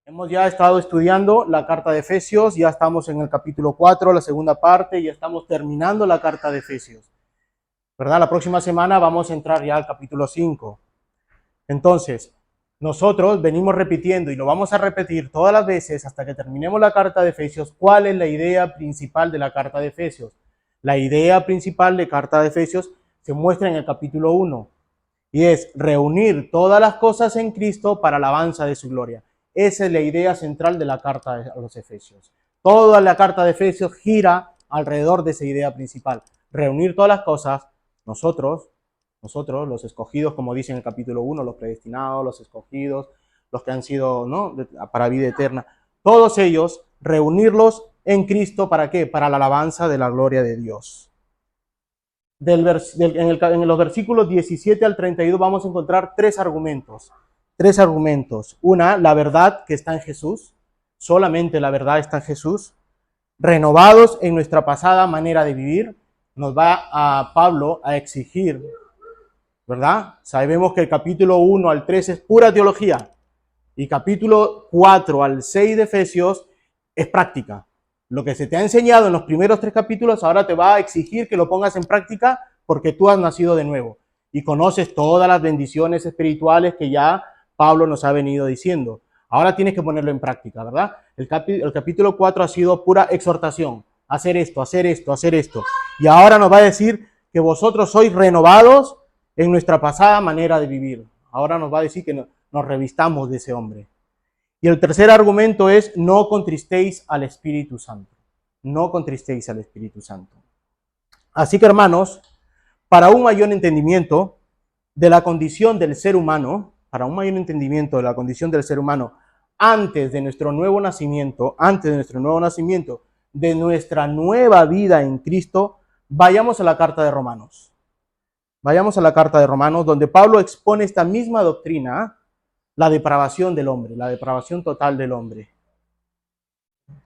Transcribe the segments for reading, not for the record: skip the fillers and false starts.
Hemos ya estado estudiando la carta de Efesios, ya estamos en el capítulo 4, la segunda parte, ya estamos terminando la carta de Efesios, ¿verdad? La próxima semana vamos a entrar ya al capítulo 5. Entonces, nosotros venimos repitiendo y lo vamos a repetir todas las veces hasta que terminemos la carta de Efesios. ¿Cuál es la idea principal de la carta de Efesios? La idea principal de carta de Efesios se muestra en el capítulo 1 y es reunir todas las cosas en Cristo para la alabanza de su gloria. Esa es la idea central de la carta a los Efesios. Toda la carta de Efesios gira alrededor de esa idea principal. Reunir todas las cosas, nosotros, los escogidos, como dice en el capítulo 1, los predestinados, los escogidos, los que han sido, ¿no?, para vida eterna, todos ellos, reunirlos en Cristo, ¿para qué? Para la alabanza de la gloria de Dios. En los versículos 17 al 32 vamos a encontrar tres argumentos. Una, la verdad que está en Jesús. Solamente la verdad está en Jesús. Renovados en nuestra pasada manera de vivir. Nos va a Pablo a exigir, ¿verdad? Sabemos que el capítulo 1 al 3 es pura teología. Y capítulo 4 al 6 de Efesios es práctica. Lo que se te ha enseñado en los primeros 3 capítulos ahora te va a exigir que lo pongas en práctica porque tú has nacido de nuevo y conoces todas las bendiciones espirituales que ya Pablo nos ha venido diciendo. Ahora tienes que ponerlo en práctica, ¿verdad? El capítulo 4 ha sido pura exhortación. Hacer esto, hacer esto, hacer esto. Y ahora nos va a decir que vosotros sois renovados en nuestra pasada manera de vivir. Ahora nos va a decir que nos revistamos de ese hombre. Y el tercer argumento es: no contristéis al Espíritu Santo. No contristéis al Espíritu Santo. Así que, hermanos, para un mayor entendimiento de la condición del ser humano, antes de nuestro nuevo nacimiento, de nuestra nueva vida en Cristo, vayamos a la carta de Romanos. Vayamos a la carta de Romanos, donde Pablo expone esta misma doctrina, la depravación del hombre, la depravación total del hombre.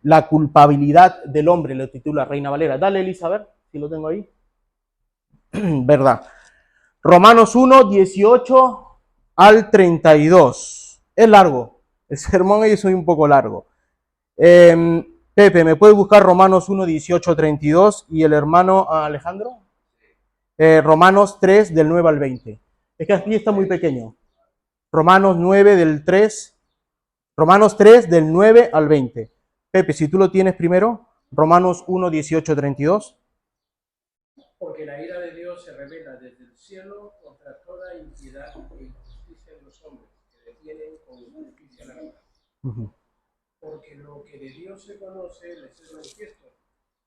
La culpabilidad del hombre, lo titula Reina Valera. Dale, Elizabeth, si lo tengo ahí. ¿Verdad? Romanos 1, 18 al 32. Es largo. El sermón ahí es un poco largo. Pepe, ¿me puedes buscar Romanos 1, 18 al 32? Y el hermano Alejandro, Romanos 3, del 9 al 20. Es que aquí está muy pequeño. Romanos 3, del 9 al 20. Pepe, si tú lo tienes primero, Romanos 1, 18, 32. Porque la ira de Dios se revela desde el cielo contra toda impiedad e injusticia de los hombres, que detienen con injusticia la verdad. Porque lo que de Dios se conoce les es manifiesto,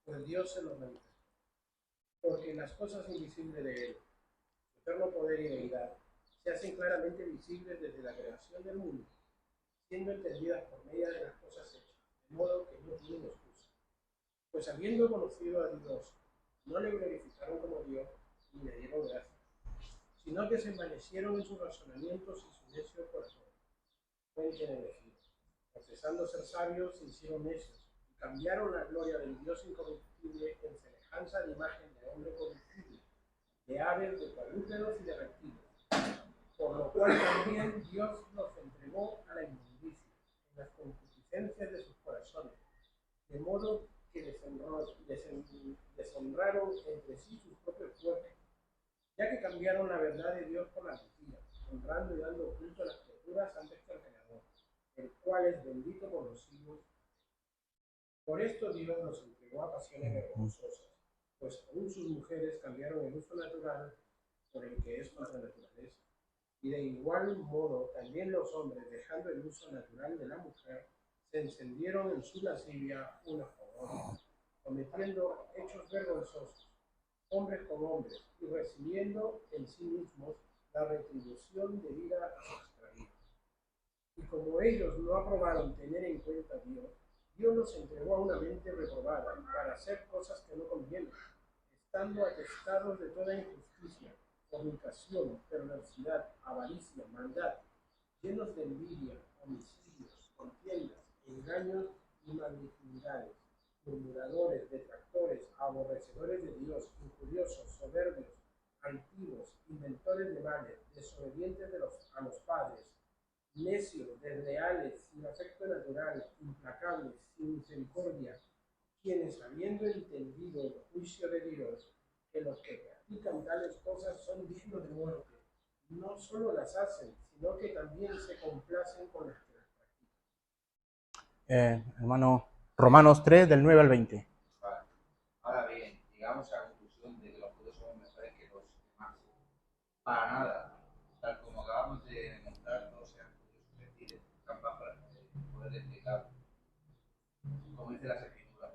pues Dios se lo manifiesta. Porque las cosas invisibles de Él, su eterno poder y deidad, se hacen claramente visibles desde la creación del mundo, siendo entendidas por medio de las cosas hechas, de modo que no tienen excusa. Pues habiendo conocido a Dios, no le glorificaron como Dios ni le dieron gracia, sino que se envanecieron en sus razonamientos y su necio corazón. Fuente de elegir. Profesando ser sabios, se hicieron necios y cambiaron la gloria del Dios incorruptible en semejanza de imagen de hombre corruptible, de aves, de cuadrúpedos y de reptiles. Por lo cual también Dios los entregó a la inmundicia, en las concupiscencias de sus corazones, de modo que deshonraron entre sí sus propios cuerpos, ya que cambiaron la verdad de Dios por la mentira, honrando y dando culto a las criaturas antes que al Creador, el cual es bendito por los siglos. Por esto Dios los entregó a pasiones vergonzosas, pues aún sus mujeres cambiaron el uso natural por el que es contra naturaleza. Y de igual modo también los hombres, dejando el uso natural de la mujer, se encendieron en su lascivia unos con otros, cometiendo hechos vergonzosos, hombres con hombres, y recibiendo en sí mismos la retribución debida a su extravío. Y como ellos no aprobaron tener en cuenta a Dios, Dios los entregó a una mente reprobada para hacer cosas que no convienen, estando atestados de toda injusticia, fornicación, perversidad, avaricia, maldad, llenos de envidia, homicidios, contiendas, engaños y malignidades, murmuradores, detractores, aborrecedores de Dios, injuriosos, soberbios, altivos, inventores de males, desobedientes a los padres, necios, desleales, sin afecto natural, implacables, sin misericordia, quienes habiendo entendido el juicio de Dios, que los que practican tales cosas son dignos de muerte, no solo las hacen, sino que también se complacen con las que las practican. Hermano, Romanos 3, del 9 al 20. Vale. Ahora bien, llegamos a la conclusión de que los judíos somos mejores que los demás. Para nada. Tal como acabamos de demostrar, todos sean judíos susceptibles, están bajo el poder del pecado. Como dice las Escrituras,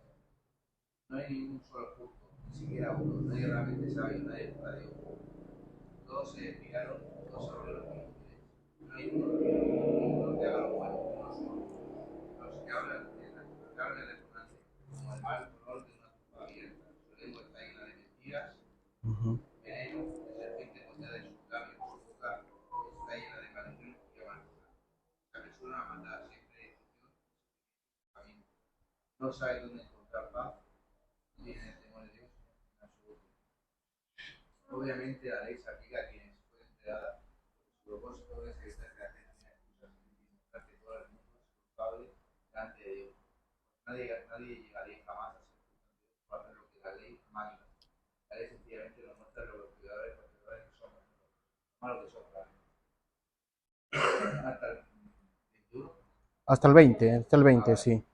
no hay ningún solo justo, ni siquiera uno. Nadie realmente sabe, nadie busca a Dios. Todos se desviaron, todos se volvieron inútiles. No hay uno que haga lo bueno, uno solo. Los que hablan de repugnante, como el mal color de una tumba abierta. Su lengua está llena de mentiras, veneno de serpiente gotea de sus labios. Su boca está llena de maldición y amargura. Se apresura a matar, siempre decisión y camino. No sabe dónde encontrar paz, no tiene el temor de Dios en absoluto. Obviamente la ley se aplica a quienes fue entregada. Su propósito es que esta creación tenga excusas y demostrar que todo el mundo es culpable delante de Dios. Nadie llegaría jamás a ser justo por hacer lo que la ley manda. La ley sencillamente nos muestra los pecadores que somos, lo malos que somos realmente. Hasta el 21. Hasta el 20, sí.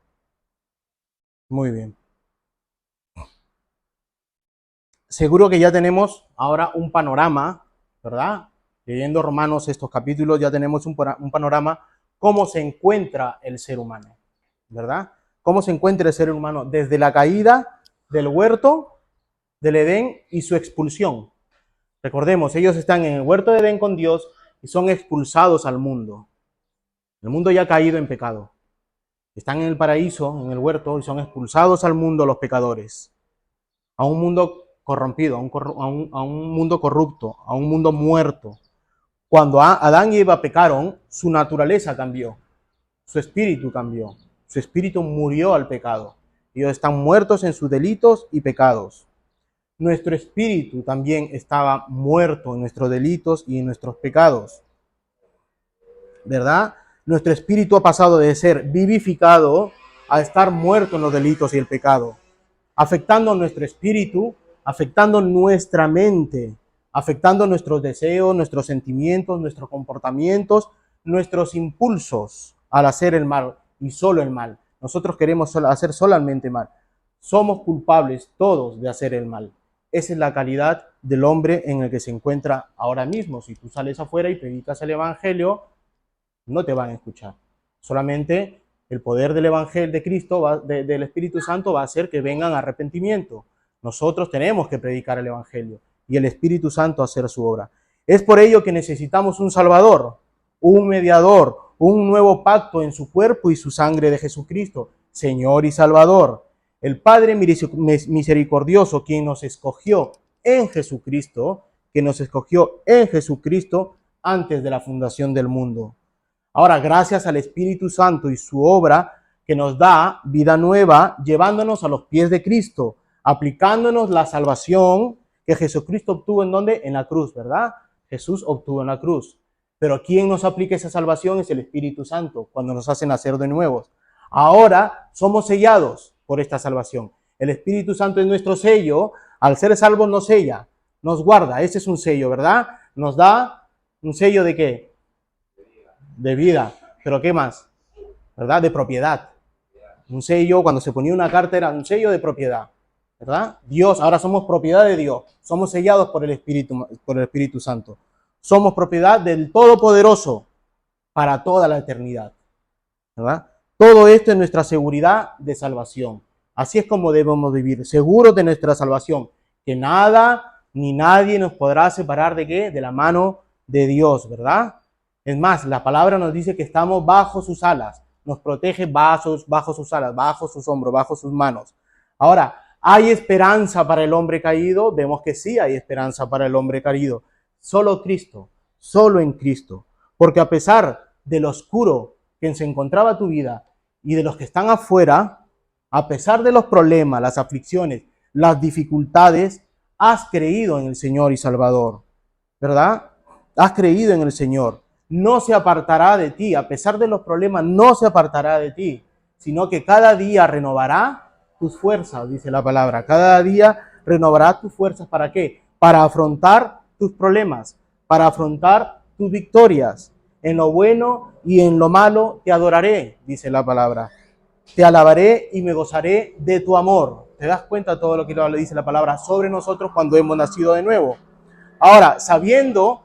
Muy bien. Seguro que ya tenemos ahora un panorama, ¿verdad? Leyendo Romanos estos capítulos ya tenemos un panorama cómo se encuentra el ser humano, ¿verdad? Cómo se encuentra el ser humano desde la caída del huerto del Edén y su expulsión. Recordemos, ellos están en el huerto de Edén con Dios y son expulsados al mundo. El mundo ya ha caído en pecado. Están en el paraíso, en el huerto, y son expulsados al mundo los pecadores. A un mundo corrompido, a un mundo corrupto, a un mundo muerto. Cuando Adán y Eva pecaron, su naturaleza cambió, su espíritu cambió, su espíritu murió al pecado. Ellos están muertos en sus delitos y pecados. Nuestro espíritu también estaba muerto en nuestros delitos y en nuestros pecados, ¿verdad? Nuestro espíritu ha pasado de ser vivificado a estar muerto en los delitos y el pecado, afectando nuestro espíritu, afectando nuestra mente, afectando nuestros deseos, nuestros sentimientos, nuestros comportamientos, nuestros impulsos al hacer el mal y solo el mal. Nosotros queremos hacer solamente mal. Somos culpables todos de hacer el mal. Esa es la calidad del hombre en el que se encuentra ahora mismo. Si tú sales afuera y predicas el evangelio, no te van a escuchar. Solamente el poder del evangelio de Cristo, del Espíritu Santo, va a hacer que vengan arrepentimiento. Nosotros tenemos que predicar el evangelio y el Espíritu Santo hacer su obra. Es por ello que necesitamos un Salvador, un mediador, un nuevo pacto en su cuerpo y su sangre de Jesucristo, Señor y Salvador. El Padre misericordioso, quien nos escogió en Jesucristo, antes de la fundación del mundo. Ahora, gracias al Espíritu Santo y su obra que nos da vida nueva, llevándonos a los pies de Cristo, aplicándonos la salvación que Jesucristo obtuvo ¿en dónde? En la cruz, ¿verdad? Jesús obtuvo en la cruz. Pero ¿quién nos aplica esa salvación? Es el Espíritu Santo, cuando nos hace nacer de nuevo. Ahora somos sellados por esta salvación. El Espíritu Santo es nuestro sello. Al ser salvos nos sella, nos guarda. Ese es un sello, ¿verdad? Nos da un sello ¿de qué? De vida. ¿Pero qué más? ¿Verdad? De propiedad. Un sello, cuando se ponía una carta, era un sello de propiedad, ¿verdad? Dios, ahora somos propiedad de Dios. Somos sellados por el Espíritu Santo. Somos propiedad del Todopoderoso para toda la eternidad, ¿verdad? Todo esto es nuestra seguridad de salvación. Así es como debemos vivir, seguros de nuestra salvación, que nada ni nadie nos podrá separar ¿de qué? De la mano de Dios, ¿verdad? Es más, la palabra nos dice que estamos bajo sus alas, nos protege bajo sus alas, bajo sus hombros, bajo sus manos. Ahora, ¿hay esperanza para el hombre caído? Vemos que sí hay esperanza para el hombre caído. Solo Cristo, solo en Cristo. Porque a pesar del oscuro que se encontraba tu vida y de los que están afuera, a pesar de los problemas, las aflicciones, las dificultades, has creído en el Señor y Salvador, ¿verdad? Has creído en el Señor. no se apartará de ti, a pesar de los problemas, no se apartará de ti, sino que cada día renovará tus fuerzas, dice la palabra. Cada día renovará tus fuerzas. ¿Para qué? Para afrontar tus problemas, para afrontar tus victorias. En lo bueno y en lo malo te adoraré, dice la palabra. Te alabaré y me gozaré de tu amor. ¿Te das cuenta de todo lo que le dice la palabra sobre nosotros cuando hemos nacido de nuevo? Ahora, sabiendo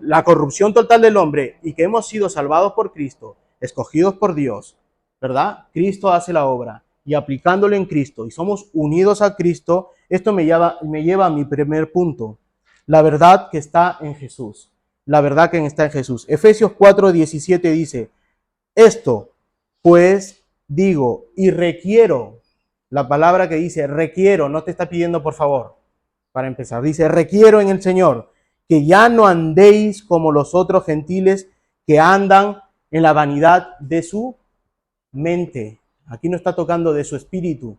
la corrupción total del hombre y que hemos sido salvados por Cristo, escogidos por Dios, ¿verdad? Cristo hace la obra y aplicándolo en Cristo y somos unidos a Cristo, esto me lleva a mi primer punto, la verdad que está en Jesús. La verdad que está en Jesús. Efesios 4:17 dice, esto pues digo y requiero, la palabra que dice requiero, no te está pidiendo por favor, para empezar, dice requiero en el Señor, que ya no andéis como los otros gentiles que andan en la vanidad de su mente. Aquí no está tocando de su espíritu,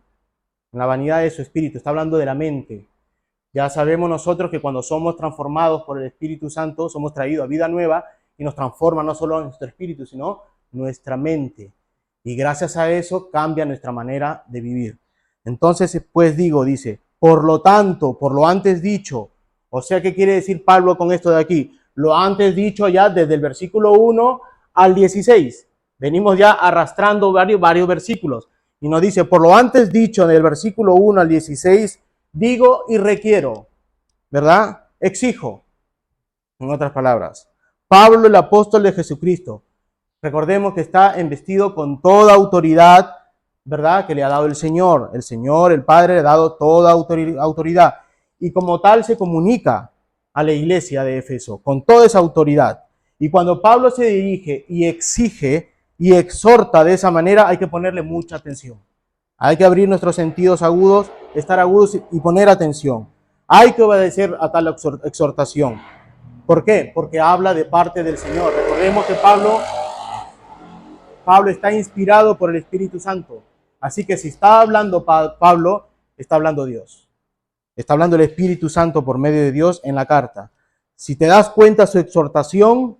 en la vanidad de su espíritu, está hablando de la mente. Ya sabemos nosotros que cuando somos transformados por el Espíritu Santo, somos traídos a vida nueva y nos transforma no solo nuestro espíritu, sino nuestra mente. Y gracias a eso cambia nuestra manera de vivir. Entonces, pues digo, dice, por lo tanto, por lo antes dicho, o sea, ¿qué quiere decir Pablo con esto de aquí? Lo antes dicho ya desde el versículo 1 al 16. Venimos ya arrastrando varios versículos. Y nos dice, por lo antes dicho del versículo 1 al 16, digo y requiero, ¿verdad? Exijo, en otras palabras. Pablo, el apóstol de Jesucristo. Recordemos que está investido con toda autoridad, ¿verdad? Que le ha dado el Señor. El Señor, el Padre, le ha dado toda autoridad. Y como tal se comunica a la iglesia de Éfeso, con toda esa autoridad. Y cuando Pablo se dirige y exige y exhorta de esa manera, hay que ponerle mucha atención. Hay que abrir nuestros sentidos agudos, estar agudos y poner atención. Hay que obedecer a tal exhortación. ¿Por qué? Porque habla de parte del Señor. Recordemos que Pablo está inspirado por el Espíritu Santo. Así que si está hablando Pablo, está hablando Dios. Está hablando el Espíritu Santo por medio de Dios en la carta. Si te das cuenta, su exhortación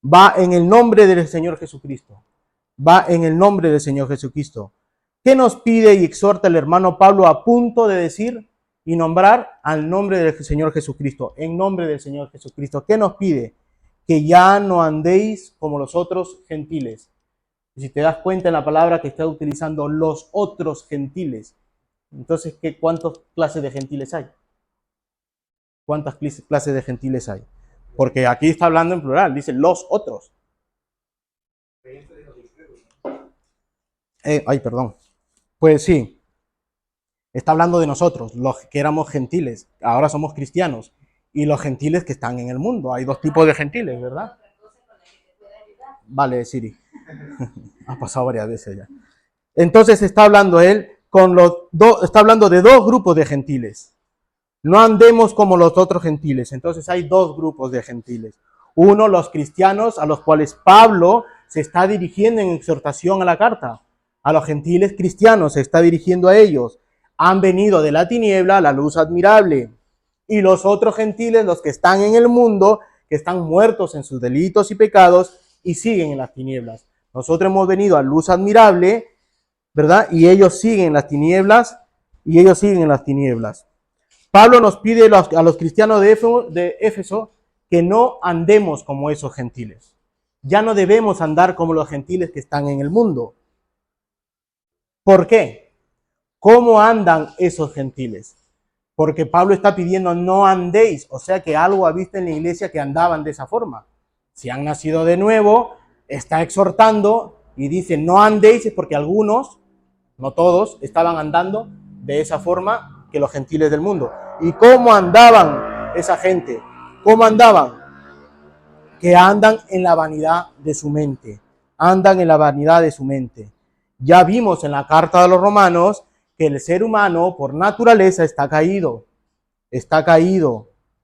va en el nombre del Señor Jesucristo. Va en el nombre del Señor Jesucristo. ¿Qué nos pide y exhorta el hermano Pablo a punto de decir y nombrar al nombre del Señor Jesucristo? En nombre del Señor Jesucristo. ¿Qué nos pide? Que ya no andéis como los otros gentiles. Y si te das cuenta en la palabra que está utilizando los otros gentiles, entonces, ¿cuántas clases de gentiles hay? ¿Cuántas clases de gentiles hay? Porque aquí está hablando en plural, dice los otros. Perdón. Pues sí, está hablando de nosotros, los que éramos gentiles, ahora somos cristianos, y los gentiles que están en el mundo. Hay dos tipos de gentiles, ¿verdad? Vale, Siri. Ha pasado varias veces ya. Entonces está hablando él está hablando de dos grupos de gentiles. No andemos como los otros gentiles. Entonces hay dos grupos de gentiles. Uno, los cristianos, a los cuales Pablo se está dirigiendo en exhortación a la carta. A los gentiles cristianos se está dirigiendo a ellos. Han venido de la tiniebla a la luz admirable. Y los otros gentiles, los que están en el mundo, que están muertos en sus delitos y pecados y siguen en las tinieblas. Nosotros hemos venido a luz admirable, ¿verdad? Y ellos siguen en las tinieblas, Pablo nos pide a los cristianos de Éfeso que no andemos como esos gentiles. Ya no debemos andar como los gentiles que están en el mundo. ¿Por qué? ¿Cómo andan esos gentiles? Porque Pablo está pidiendo no andéis, o sea que algo ha visto en la iglesia que andaban de esa forma. Si han nacido de nuevo, está exhortando y dice no andéis, es porque algunos, no todos, estaban andando de esa forma que los gentiles del mundo. ¿Y cómo andaban esa gente? ¿Cómo andaban? Que andan en la vanidad de su mente. Andan en la vanidad de su mente. Ya vimos en la carta de los Romanos que el ser humano por naturaleza está caído,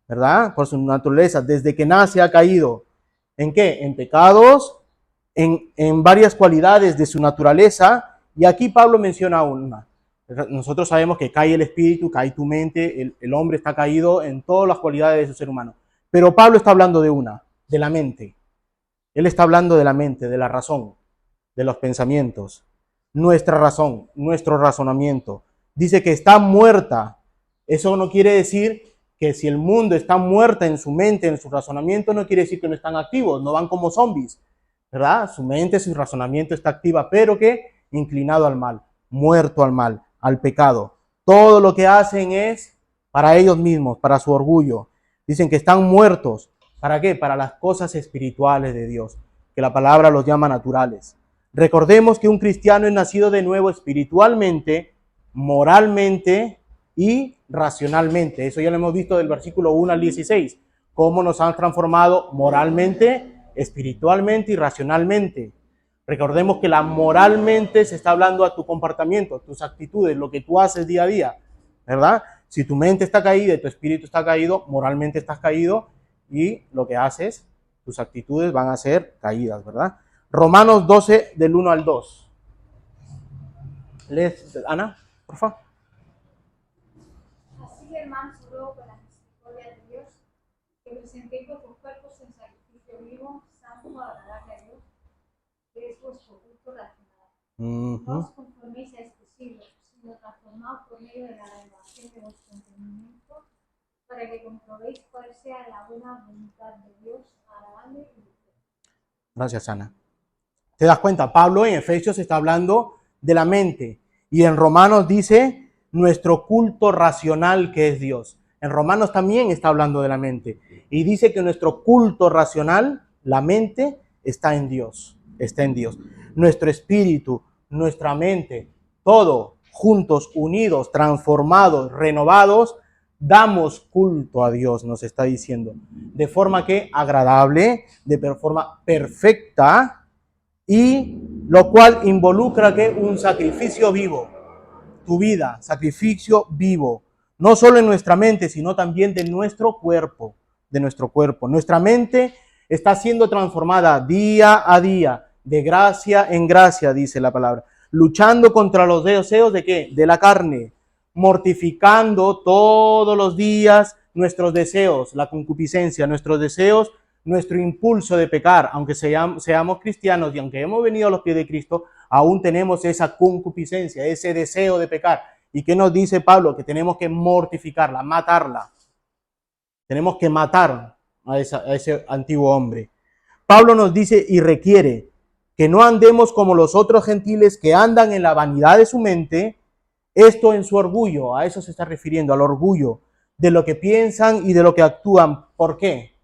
¿verdad? Por su naturaleza, desde que nace ha caído. ¿En qué? En pecados, en varias cualidades de su naturaleza, y aquí Pablo menciona una. Nosotros sabemos que cae el espíritu, cae tu mente, el hombre está caído en todas las cualidades de su ser humano. Pero Pablo está hablando de una, de la mente. Él está hablando de la mente, de la razón, de los pensamientos. Nuestra razón, nuestro razonamiento. Dice que está muerta. Eso no quiere decir que si el mundo está muerta en su mente, en su razonamiento, no quiere decir que no están activos, no van como zombies, ¿verdad? Su mente, su razonamiento está activa, pero que inclinado al mal, muerto al mal, al pecado. Todo lo que hacen es para ellos mismos, para su orgullo. Dicen que están muertos. ¿Para qué? Para las cosas espirituales de Dios, que la palabra los llama naturales. Recordemos que un cristiano es nacido de nuevo espiritualmente, moralmente y racionalmente. Eso ya lo hemos visto del versículo 1 al 16. Cómo nos han transformado moralmente, espiritualmente y racionalmente. Recordemos que la moralmente se está hablando a tu comportamiento, tus actitudes, lo que tú haces día a día, ¿verdad? Si tu mente está caída y tu espíritu está caído, moralmente estás caído y lo que haces, tus actitudes van a ser caídas, ¿verdad? Romanos 12, del 1 al 2. ¿Lees, Ana, por favor? Así, hermanos, ruego con la misericordia de Dios, que presentéis vuestros cuerpos en sacrificio vivo, santo, agradable a Dios, que es vuestro culto racional. No os conforméis a este siglo, sino transformaos por medio de la renovación de vuestro entendimiento, para que comprobéis cuál sea la buena voluntad de Dios, agradable y perfecta. Gracias, Ana. ¿Te das cuenta? Pablo en Efesios está hablando de la mente y en Romanos dice nuestro culto racional que es Dios. En Romanos también está hablando de la mente y dice que nuestro culto racional, la mente, está en Dios, está en Dios. Nuestro espíritu, nuestra mente, todo juntos, unidos, transformados, renovados, damos culto a Dios, nos está diciendo, de forma que agradable, de forma perfecta, y lo cual involucra que un sacrificio vivo, tu vida, sacrificio vivo, no solo en nuestra mente, sino también de nuestro cuerpo, de nuestro cuerpo. Nuestra mente está siendo transformada día a día, de gracia en gracia, dice la palabra, luchando contra los deseos de ¿qué? De la carne, mortificando todos los días nuestros deseos, la concupiscencia, nuestros deseos, nuestro impulso de pecar, aunque seamos cristianos y aunque hemos venido a los pies de Cristo, aún tenemos esa concupiscencia, ese deseo de pecar. ¿Y qué nos dice Pablo? Que tenemos que mortificarla, matarla. Tenemos que matar a ese antiguo hombre. Pablo nos dice y requiere que no andemos como los otros gentiles que andan en la vanidad de su mente, esto en su orgullo, a eso se está refiriendo, al orgullo de lo que piensan y de lo que actúan. ¿Por qué?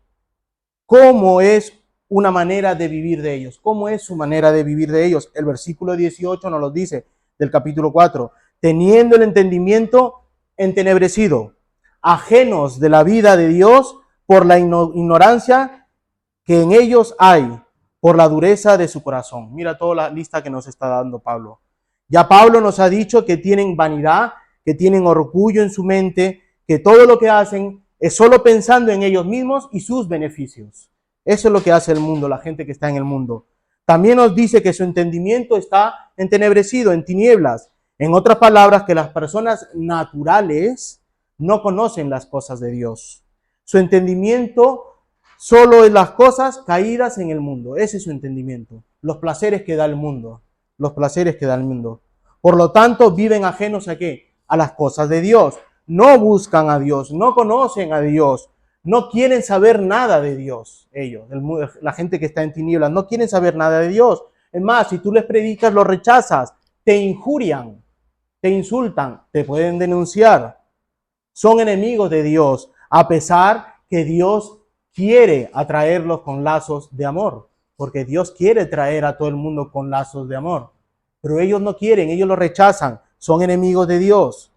¿Cómo es una manera de vivir de ellos? ¿Cómo es su manera de vivir de ellos? El versículo 18 nos lo dice, del capítulo 4. Teniendo el entendimiento entenebrecido, ajenos de la vida de Dios por la ignorancia que en ellos hay, por la dureza de su corazón. Mira toda la lista que nos está dando Pablo. Ya Pablo nos ha dicho que tienen vanidad, que tienen orgullo en su mente, que todo lo que hacen es solo pensando en ellos mismos y sus beneficios. Eso es lo que hace el mundo, la gente que está en el mundo. También nos dice que su entendimiento está entenebrecido, en tinieblas. En otras palabras, que las personas naturales no conocen las cosas de Dios. Su entendimiento solo es las cosas caídas en el mundo. Ese es su entendimiento. Los placeres que da el mundo. Los placeres que da el mundo. Por lo tanto, viven ajenos ¿a qué? A las cosas de Dios. No buscan a Dios, no conocen a Dios, no quieren saber nada de Dios. Ellos, la gente que está en tinieblas, no quieren saber nada de Dios. Es más, si tú les predicas, los rechazas, te injurian, te insultan, te pueden denunciar. Son enemigos de Dios, a pesar que Dios quiere atraerlos con lazos de amor, porque Dios quiere traer a todo el mundo con lazos de amor. Pero ellos no quieren, ellos lo rechazan, son enemigos de Dios.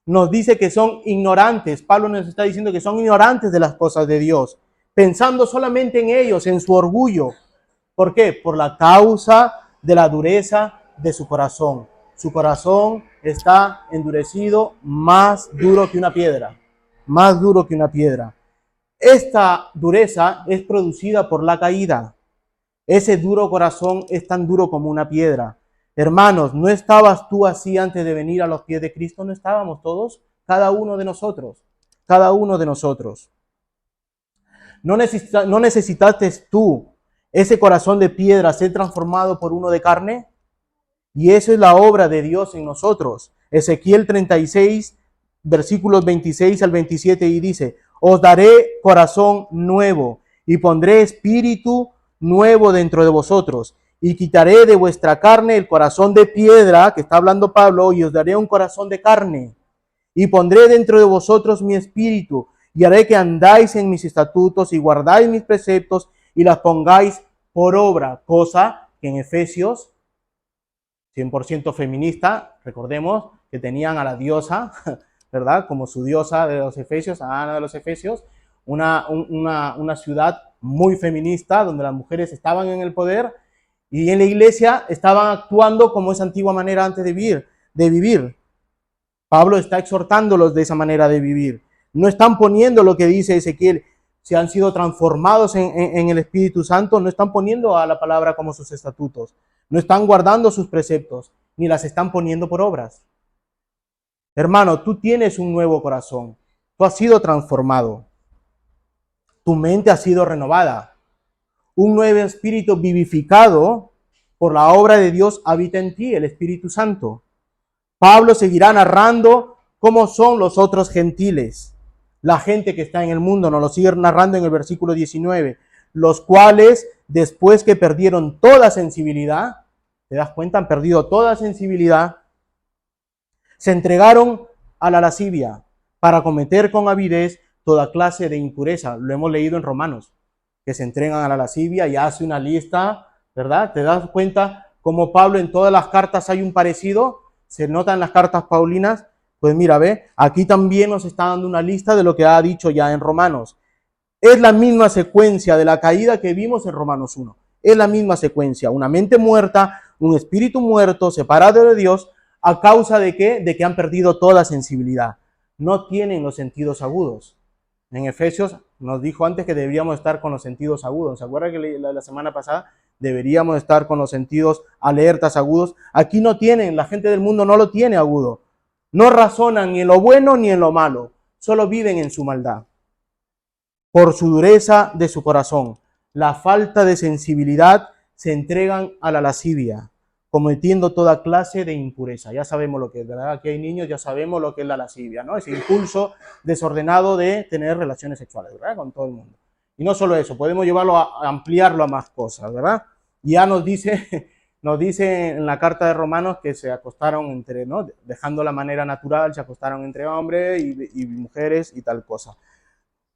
Nos dice que son ignorantes. Pablo nos está diciendo que son ignorantes de las cosas de Dios, pensando solamente en ellos, en su orgullo. ¿Por qué? Por la causa de la dureza de su corazón. Su corazón está endurecido, más duro que una piedra. Más duro que una piedra. Esta dureza es producida por la caída. Ese duro corazón es tan duro como una piedra. Hermanos, ¿no estabas tú así antes de venir a los pies de Cristo? ¿No estábamos todos? Cada uno de nosotros. Cada uno de nosotros. ¿No necesitaste tú ese corazón de piedra ser transformado por uno de carne. Y eso es la obra de Dios en nosotros. Ezequiel 36, versículos 26 al 27, y dice: os daré corazón nuevo y pondré espíritu nuevo dentro de vosotros, y quitaré de vuestra carne el corazón de piedra, que está hablando Pablo, y os daré un corazón de carne, y pondré dentro de vosotros mi espíritu, y haré que andáis en mis estatutos y guardáis mis preceptos y las pongáis por obra, cosa que en Efesios 100% feminista, recordemos que tenían a la diosa, ¿verdad? Como su diosa de los Efesios, a Ana de los Efesios, una ciudad muy feminista, donde las mujeres estaban en el poder, y en la iglesia estaban actuando como esa antigua manera antes de vivir. Pablo está exhortándolos de esa manera de vivir. No están poniendo lo que dice Ezequiel, si han sido transformados en el Espíritu Santo, no están poniendo a la palabra como sus estatutos, no están guardando sus preceptos, ni las están poniendo por obras. Hermano, tú tienes un nuevo corazón, tú has sido transformado, tu mente ha sido renovada, un nuevo espíritu vivificado por la obra de Dios habita en ti, el Espíritu Santo. Pablo seguirá narrando cómo son los otros gentiles, la gente que está en el mundo, nos lo sigue narrando en el versículo 19, los cuales después que perdieron toda sensibilidad, ¿te das cuenta? Han perdido toda sensibilidad, se entregaron a la lascivia para cometer con avidez toda clase de impureza. Lo hemos leído en Romanos, que se entregan a la lascivia y hace una lista, ¿verdad? ¿Te das cuenta cómo Pablo en todas las cartas hay un parecido? Se nota en las cartas paulinas. Pues mira, ve, aquí también nos está dando una lista de lo que ha dicho ya en Romanos. Es la misma secuencia de la caída que vimos en Romanos 1. Es la misma secuencia. Una mente muerta, un espíritu muerto, separado de Dios, ¿a causa de qué? De que han perdido toda sensibilidad. No tienen los sentidos agudos. En Efesios nos dijo antes que deberíamos estar con los sentidos agudos. ¿Se acuerdan que la semana pasada deberíamos estar con los sentidos alertas, agudos? Aquí no tienen, la gente del mundo no lo tiene agudo. No razonan ni en lo bueno ni en lo malo, solo viven en su maldad. Por su dureza de su corazón, la falta de sensibilidad, se entregan a la lascivia, cometiendo toda clase de impureza. Ya sabemos lo que es, ¿verdad? Aquí hay niños, ya sabemos lo que es la lascivia, ¿no? Ese impulso desordenado de tener relaciones sexuales, ¿verdad? Con todo el mundo. Y no solo eso, podemos llevarlo a ampliarlo a más cosas, ¿verdad? Ya nos dice en la carta de Romanos que se acostaron entre, ¿no? Dejando la manera natural, se acostaron entre hombres y mujeres y tal cosa.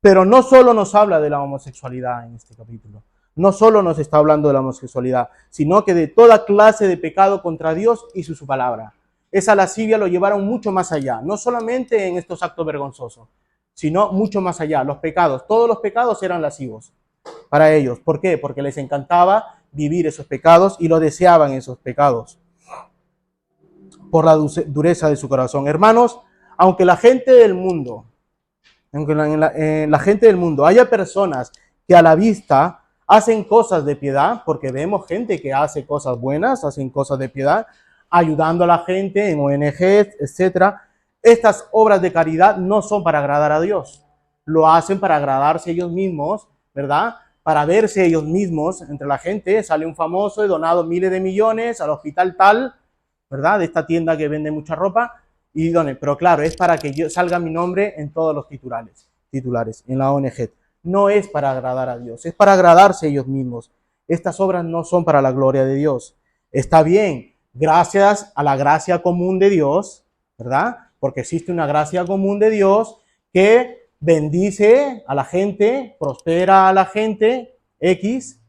Pero no solo nos habla de la homosexualidad en este capítulo, no solo nos está hablando de la homosexualidad, sino que de toda clase de pecado contra Dios y su palabra. Esa lascivia lo llevaron mucho más allá, no solamente en estos actos vergonzosos, sino mucho más allá. Los pecados, todos los pecados eran lascivos para ellos. ¿Por qué? Porque les encantaba vivir esos pecados y lo deseaban esos pecados por la dureza de su corazón. Hermanos, aunque la gente del mundo, la gente del mundo haya personas que a la vista hacen cosas de piedad, porque vemos gente que hace cosas buenas, hacen cosas de piedad, ayudando a la gente en ONGs, etcétera. Estas obras de caridad no son para agradar a Dios, lo hacen para agradarse ellos mismos, ¿verdad? Para verse ellos mismos entre la gente. Sale un famoso, he donado miles de millones al hospital tal, ¿verdad? De esta tienda que vende mucha ropa, y done, pero claro, es para que yo salga mi nombre en todos los titulares en la ONG. No es para agradar a Dios, es para agradarse ellos mismos. Estas obras no son para la gloria de Dios. Está bien, gracias a la gracia común de Dios, ¿verdad? Porque existe una gracia común de Dios que bendice a la gente, prospera a la gente, X,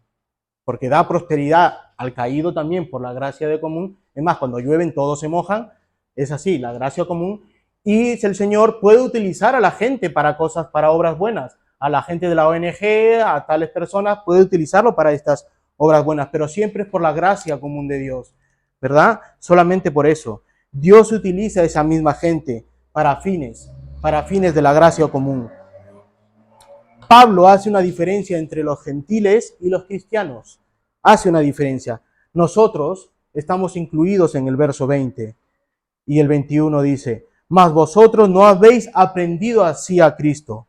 porque da prosperidad al caído también por la gracia de común. Es más, cuando llueven todos se mojan, es así, la gracia común. Y el Señor puede utilizar a la gente para cosas, para obras buenas. A la gente de la ONG, a tales personas, puede utilizarlo para estas obras buenas, pero siempre es por la gracia común de Dios, ¿verdad? Solamente por eso. Dios utiliza a esa misma gente para fines de la gracia común. Pablo hace una diferencia entre los gentiles y los cristianos. Hace una diferencia. Nosotros estamos incluidos en el verso 20 y el 21 dice: mas vosotros no habéis aprendido así a Cristo.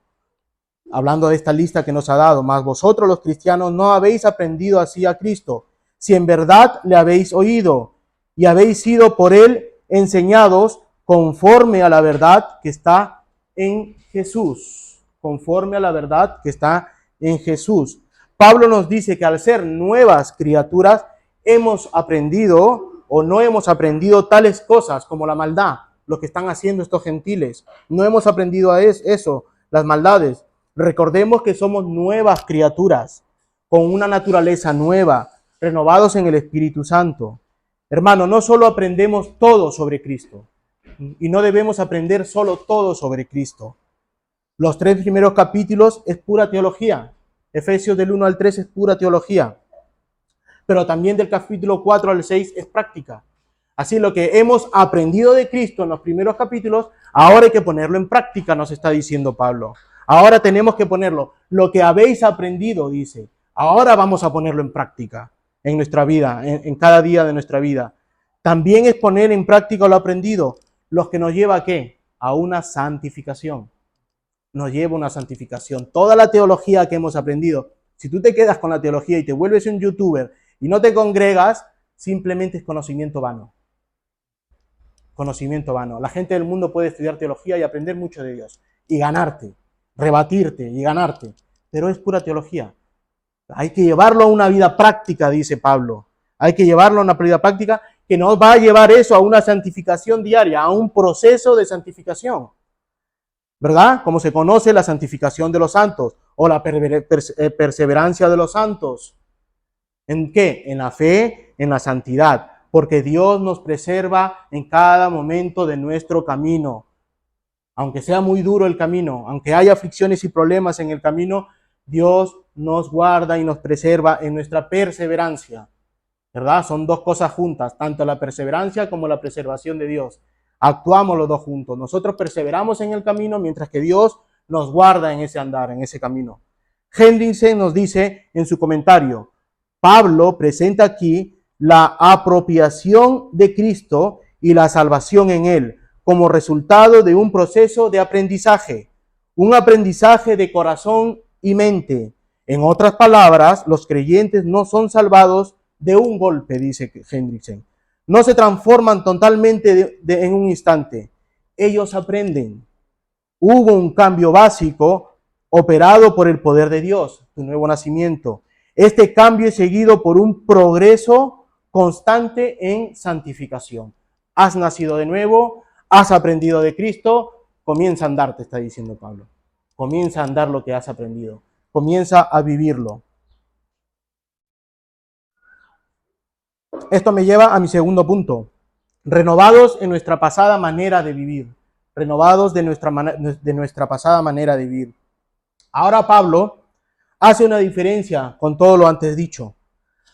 hablando de esta lista que nos ha dado, mas vosotros los cristianos no habéis aprendido así a Cristo, si en verdad le habéis oído y habéis sido por él enseñados conforme a la verdad que está en Jesús, conforme a la verdad que está en Jesús. Pablo nos dice que al ser nuevas criaturas hemos aprendido o no hemos aprendido tales cosas como la maldad, lo que están haciendo estos gentiles. No hemos aprendido a eso, las maldades. Recordemos que somos nuevas criaturas, con una naturaleza nueva, renovados en el Espíritu Santo. Hermano, no solo aprendemos todo sobre Cristo, y no debemos aprender solo todo sobre Cristo. Los 3 primeros capítulos es pura teología. Efesios del 1 al 3 es pura teología. Pero también del capítulo 4 al 6 es práctica. Así lo que hemos aprendido de Cristo en los primeros capítulos, ahora hay que ponerlo en práctica, nos está diciendo Pablo. Ahora tenemos que ponerlo. Lo que habéis aprendido, dice, ahora vamos a ponerlo en práctica en nuestra vida, en cada día de nuestra vida. También es poner en práctica lo aprendido, lo que nos lleva ¿a qué? A una santificación. Nos lleva a una santificación. Toda la teología que hemos aprendido, si tú te quedas con la teología y te vuelves un youtuber y no te congregas, simplemente es conocimiento vano. Conocimiento vano. La gente del mundo puede estudiar teología y aprender mucho de Dios y ganarte, rebatirte y ganarte, pero es pura teología. Hay que llevarlo a una vida práctica, dice Pablo. Hay que llevarlo a una vida práctica que nos va a llevar eso a una santificación diaria, a un proceso de santificación. ¿Verdad? Como se conoce la santificación de los santos o la perseverancia de los santos. ¿En qué? En la fe, en la santidad. Porque Dios nos preserva en cada momento de nuestro camino. Aunque sea muy duro el camino, aunque haya aflicciones y problemas en el camino, Dios nos guarda y nos preserva en nuestra perseverancia. ¿Verdad? Son dos cosas juntas, tanto la perseverancia como la preservación de Dios. Actuamos los dos juntos. Nosotros perseveramos en el camino mientras que Dios nos guarda en ese andar, en ese camino. Hendrickson nos dice en su comentario, Pablo presenta aquí la apropiación de Cristo y la salvación en él como resultado de un proceso de aprendizaje, un aprendizaje de corazón y mente. En otras palabras, los creyentes no son salvados de un golpe, dice Hendrickson. No se transforman totalmente en un instante. Ellos aprenden. Hubo un cambio básico operado por el poder de Dios, tu nuevo nacimiento. Este cambio es seguido por un progreso constante en santificación. Has nacido de nuevo, has aprendido de Cristo, comienza a andar, te está diciendo Pablo. Comienza a andar lo que has aprendido. Comienza a vivirlo. Esto me lleva a mi segundo punto. Renovados en nuestra pasada manera de vivir. Renovados de nuestra pasada manera de vivir. Ahora Pablo hace una diferencia con todo lo antes dicho.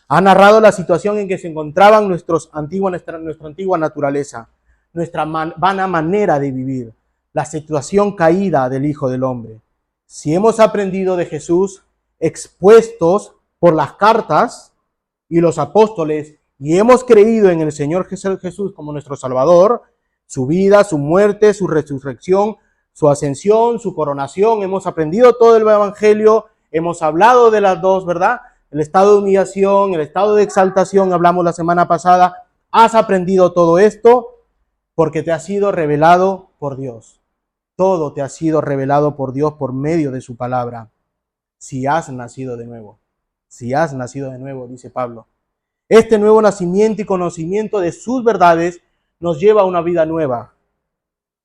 Ha narrado la situación en que se encontraban nuestra antigua naturaleza, nuestra vana manera de vivir, la situación caída del Hijo del Hombre. Si hemos aprendido de Jesús, expuestos por las cartas y los apóstoles, y hemos creído en el Señor Jesús como nuestro Salvador, su vida, su muerte, su resurrección, su ascensión, su coronación, hemos aprendido todo el Evangelio, hemos hablado de las dos, ¿verdad? El estado de humillación, el estado de exaltación, hablamos la semana pasada. Has aprendido todo esto porque te ha sido revelado por Dios. Todo te ha sido revelado por Dios por medio de su palabra. Si has nacido de nuevo. Si has nacido de nuevo, dice Pablo. Este nuevo nacimiento y conocimiento de sus verdades nos lleva a una vida nueva.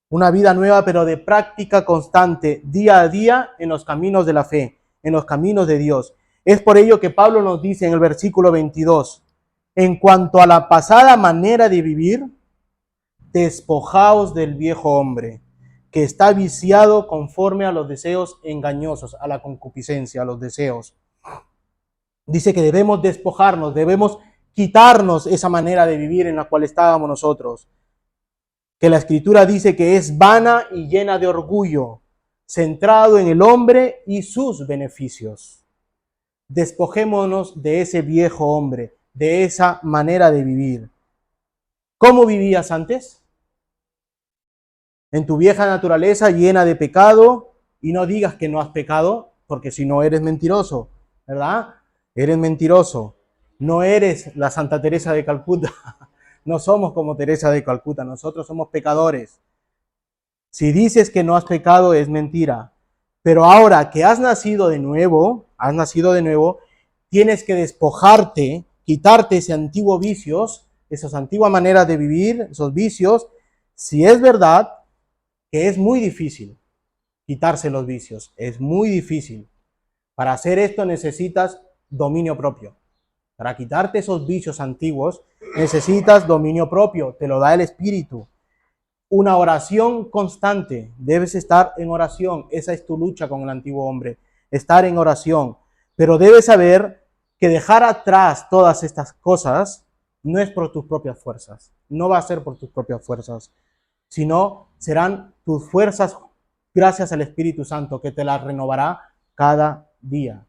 Una vida nueva, pero de práctica constante, día a día, en los caminos de la fe, en los caminos de Dios. Es por ello que Pablo nos dice en el versículo 22, en cuanto a la pasada manera de vivir, despojaos del viejo hombre, que está viciado conforme a los deseos engañosos, a la concupiscencia, a los deseos. Dice que debemos despojarnos, debemos quitarnos esa manera de vivir en la cual estábamos nosotros. Que la Escritura dice que es vana y llena de orgullo, centrado en el hombre y sus beneficios. Despojémonos de ese viejo hombre, de esa manera de vivir. ¿Cómo vivías antes? En tu vieja naturaleza llena de pecado, y no digas que no has pecado, porque si no eres mentiroso, ¿verdad? Eres mentiroso. No eres la Santa Teresa de Calcuta. No somos como Teresa de Calcuta, nosotros somos pecadores. Si dices que no has pecado, es mentira. Pero ahora que has nacido de nuevo, tienes que despojarte, quitarte ese antiguo vicios, esas antiguas maneras de vivir, esos vicios. Si es verdad que es muy difícil quitarse los vicios, es muy difícil. Para hacer esto necesitas dominio propio. Para quitarte esos vicios antiguos necesitas dominio propio, te lo da el Espíritu. Una oración constante, debes estar en oración, esa es tu lucha con el antiguo hombre, estar en oración. Pero debes saber que dejar atrás todas estas cosas no es por tus propias fuerzas, no va a ser por tus propias fuerzas, sino serán tus fuerzas gracias al Espíritu Santo que te las renovará cada día.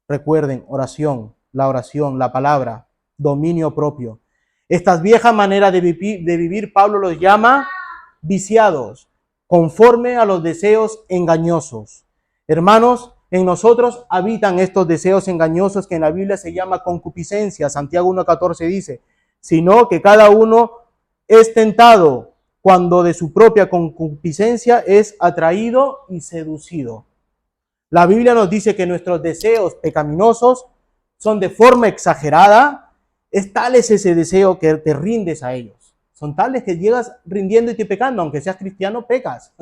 Recuerden, oración, la palabra, dominio propio. Estas viejas maneras de vivir, Pablo los llama viciados, conforme a los deseos engañosos. Hermanos, en nosotros habitan estos deseos engañosos que en la Biblia se llama concupiscencia. Santiago 1:14 dice, sino que cada uno es tentado cuando de su propia concupiscencia es atraído y seducido. La Biblia nos dice que nuestros deseos pecaminosos son de forma exagerada. Es tal ese deseo que te rindes a ellos. Son tales que llegas rindiéndote y pecando, aunque seas cristiano, pecas,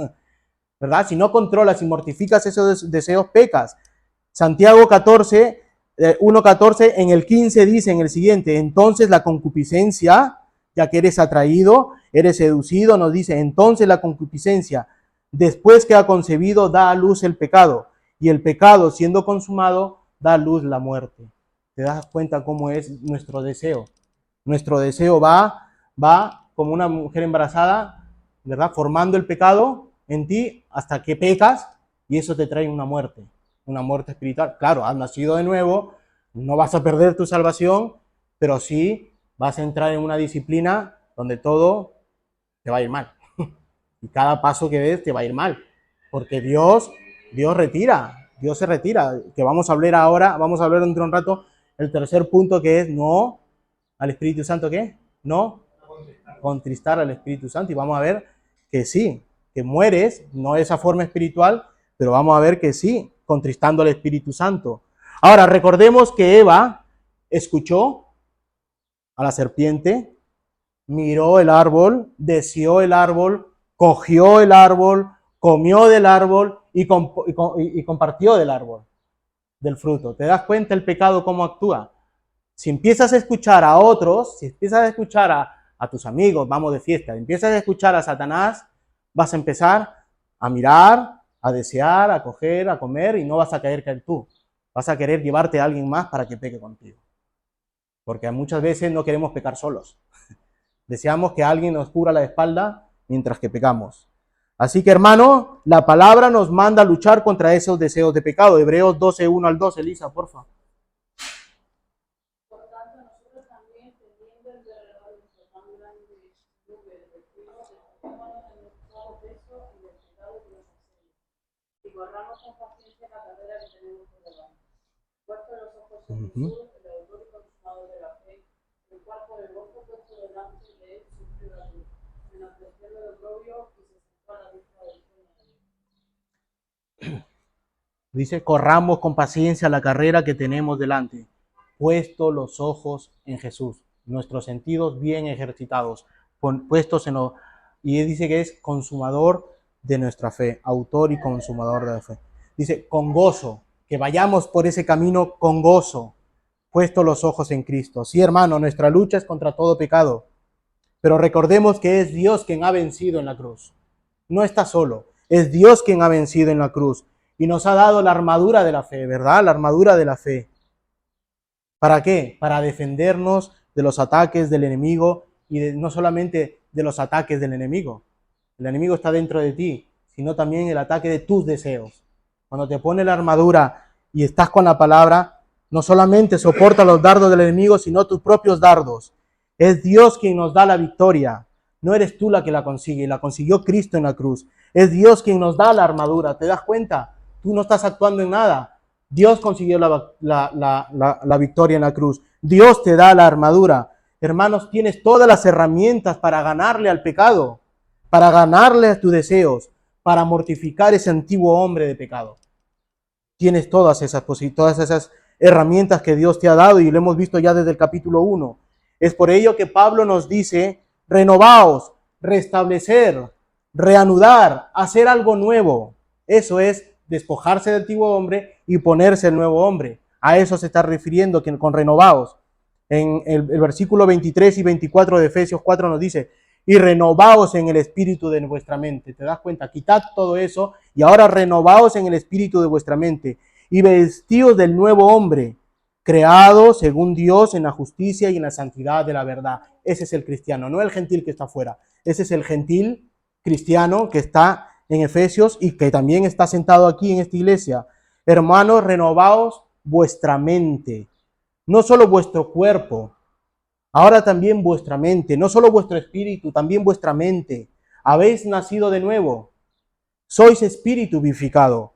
¿verdad? Si no controlas y mortificas esos deseos, pecas. Santiago 1:14, en el 15 dice en el siguiente, entonces la concupiscencia, ya que eres atraído, eres seducido, nos dice, entonces la concupiscencia, después que ha concebido, da a luz el pecado, y el pecado, siendo consumado, da a luz la muerte. ¿Te das cuenta cómo es nuestro deseo? Nuestro deseo va como una mujer embarazada, ¿verdad? Formando el pecado en ti hasta que pecas y eso te trae una muerte espiritual. Claro, has nacido de nuevo, no vas a perder tu salvación, pero sí vas a entrar en una disciplina donde todo te va a ir mal. Y cada paso que des te va a ir mal, porque Dios se retira, que vamos a hablar ahora, vamos a hablar dentro de un rato, el tercer punto que es no al Espíritu Santo, ¿qué? No contristar al Espíritu Santo, y vamos a ver que sí, que mueres, no de esa forma espiritual, pero vamos a ver que sí, contristando al Espíritu Santo. Ahora, recordemos que Eva escuchó a la serpiente, miró el árbol, deseó el árbol, cogió el árbol, comió del árbol y compartió del árbol, del fruto. ¿Te das cuenta el pecado cómo actúa? Si empiezas a escuchar a otros, si empiezas a escuchar a tus amigos, vamos de fiesta, empiezas a escuchar a Satanás, vas a empezar a mirar, a desear, a coger, a comer y no vas a querer caer tú. Vas a querer llevarte a alguien más para que peque contigo. Porque muchas veces no queremos pecar solos. Deseamos que alguien nos cubra la espalda mientras que pecamos. Así que, hermano, la palabra nos manda a luchar contra esos deseos de pecado. Hebreos 12:1-2, Elisa, por favor. Corramos con paciencia la carrera que tenemos por delante. Puesto los ojos en Jesús, el autor y consumador de la fe, el cual por el gozo puesto delante de él sufrió la cruz, menospreciando el oprobio y se sentó a la diestra del trono de Dios. Dice, corramos con paciencia la carrera que tenemos delante, puesto los ojos en Jesús, nuestros sentidos bien ejercitados, puestos en lo... Y dice que es consumador de nuestra fe, autor y consumador de la fe. Dice, con gozo, que vayamos por ese camino con gozo, puesto los ojos en Cristo. Sí, hermano, nuestra lucha es contra todo pecado, pero recordemos que es Dios quien ha vencido en la cruz. No está solo, es Dios quien ha vencido en la cruz y nos ha dado la armadura de la fe, ¿verdad? La armadura de la fe. ¿Para qué? Para defendernos de los ataques del enemigo y no solamente de los ataques del enemigo. El enemigo está dentro de ti, sino también el ataque de tus deseos. Cuando te pones la armadura y estás con la palabra, no solamente soporta los dardos del enemigo, sino tus propios dardos. Es Dios quien nos da la victoria. No eres tú la que la consigue, la consiguió Cristo en la cruz. Es Dios quien nos da la armadura, ¿te das cuenta? Tú no estás actuando en nada. Dios consiguió la victoria en la cruz. Dios te da la armadura. Hermanos, tienes todas las herramientas para ganarle al pecado, para ganarle a tus deseos, para mortificar ese antiguo hombre de pecado. Tienes todas esas herramientas que Dios te ha dado y lo hemos visto ya desde el capítulo 1. Es por ello que Pablo nos dice, renovaos, restablecer, reanudar, hacer algo nuevo. Eso es despojarse del antiguo hombre y ponerse el nuevo hombre. A eso se está refiriendo con renovaos. En el versículo 23 y 24 de Efesios 4 nos dice, y renovaos en el espíritu de vuestra mente. ¿Te das cuenta? Quitad todo eso y ahora renovaos en el espíritu de vuestra mente y vestíos del nuevo hombre, creado según Dios en la justicia y en la santidad de la verdad. Ese es el cristiano, no el gentil que está afuera. Ese es el gentil cristiano que está en Efesios y que también está sentado aquí en esta iglesia. Hermanos, renovaos vuestra mente, no solo vuestro cuerpo, ahora también vuestra mente, no solo vuestro espíritu, también vuestra mente. Habéis nacido de nuevo, sois espíritu vivificado.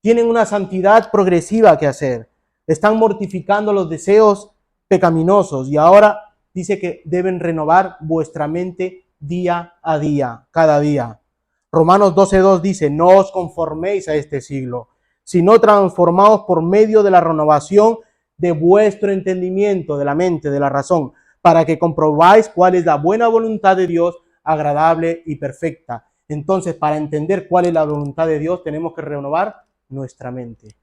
Tienen una santidad progresiva que hacer. Están mortificando los deseos pecaminosos y ahora dice que deben renovar vuestra mente día a día, cada día. Romanos 12:2 dice, no os conforméis a este siglo, sino transformaos por medio de la renovación de vuestro entendimiento, de la mente, de la razón, para que comprobáis cuál es la buena voluntad de Dios, agradable y perfecta. Entonces, para entender cuál es la voluntad de Dios, tenemos que renovar nuestra mente.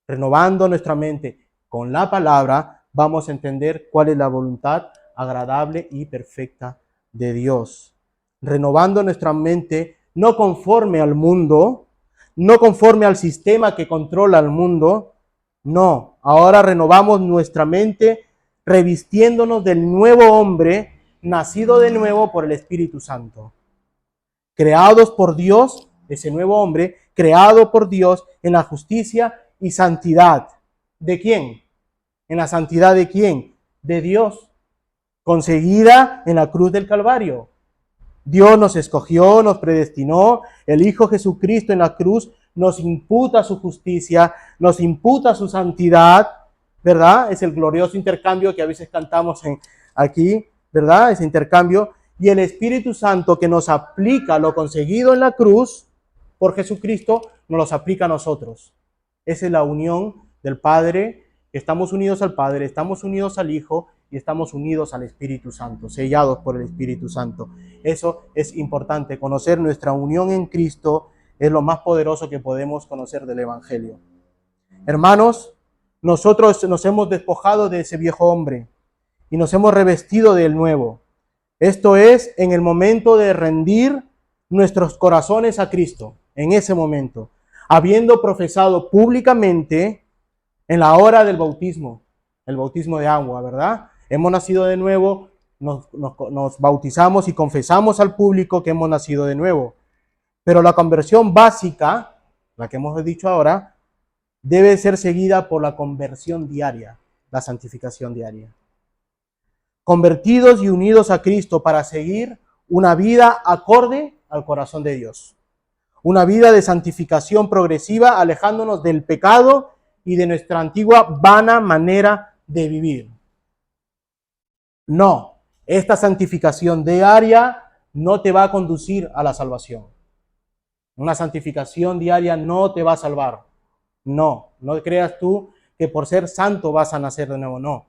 Renovando nuestra mente con la palabra, vamos a entender cuál es la voluntad agradable y perfecta de Dios. Renovando nuestra mente, no conforme al mundo, no conforme al sistema que controla al mundo, no. Ahora renovamos nuestra mente revistiéndonos del nuevo hombre, nacido de nuevo por el Espíritu Santo. Creados por Dios, ese nuevo hombre, creado por Dios en la justicia y santidad. ¿De quién? ¿En la santidad de quién? De Dios. Conseguida en la cruz del Calvario. Dios nos escogió, nos predestinó. El Hijo Jesucristo en la cruz nos imputa su justicia, nos imputa su santidad, ¿verdad? Es el glorioso intercambio que a veces cantamos aquí, ¿verdad? Ese intercambio. Y el Espíritu Santo que nos aplica lo conseguido en la cruz por Jesucristo, nos los aplica a nosotros. Esa es la unión del Padre. Estamos unidos al Padre, estamos unidos al Hijo y estamos unidos al Espíritu Santo, sellados por el Espíritu Santo. Eso es importante. Conocer nuestra unión en Cristo es lo más poderoso que podemos conocer del Evangelio. Hermanos, nosotros nos hemos despojado de ese viejo hombre y nos hemos revestido del nuevo. Esto es en el momento de rendir nuestros corazones a Cristo, en ese momento, habiendo profesado públicamente en la hora del bautismo, el bautismo de agua, ¿verdad? Hemos nacido de nuevo, nos bautizamos y confesamos al público que hemos nacido de nuevo. Pero la conversión básica, la que hemos dicho ahora, debe ser seguida por la conversión diaria, la santificación diaria. Convertidos y unidos a Cristo para seguir una vida acorde al corazón de Dios. Una vida de santificación progresiva, alejándonos del pecado y de nuestra antigua vana manera de vivir. No, esta santificación diaria no te va a conducir a la salvación. Una santificación diaria no te va a salvar. No creas tú que por ser santo vas a nacer de nuevo, no.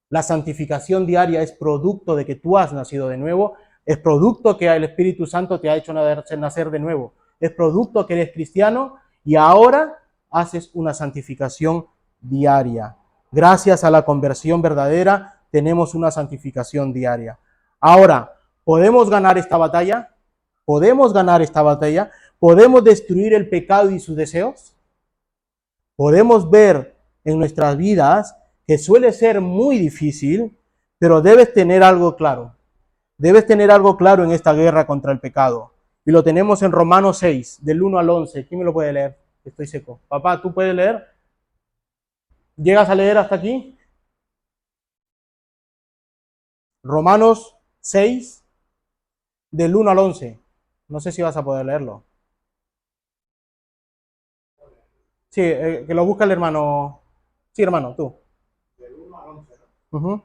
La santificación diaria es producto de que tú has nacido de nuevo, es producto que el Espíritu Santo te ha hecho nacer de nuevo, es producto que eres cristiano y ahora haces una santificación diaria. Gracias a la conversión verdadera tenemos una santificación diaria. Ahora, ¿podemos ganar esta batalla? ¿Podemos ganar esta batalla? ¿Podemos destruir el pecado y sus deseos? Podemos ver en nuestras vidas que suele ser muy difícil, pero debes tener algo claro. Debes tener algo claro en esta guerra contra el pecado. Y lo tenemos en Romanos 6, del 1 al 11. ¿Quién me lo puede leer? Estoy seco. Papá, ¿tú puedes leer? ¿Llegas a leer hasta aquí? Romanos 6, del 1 al 11. No sé si vas a poder leerlo. Sí, que lo busca el hermano. Sí, hermano, tú. Del 1 al 11, ¿no? Ujú.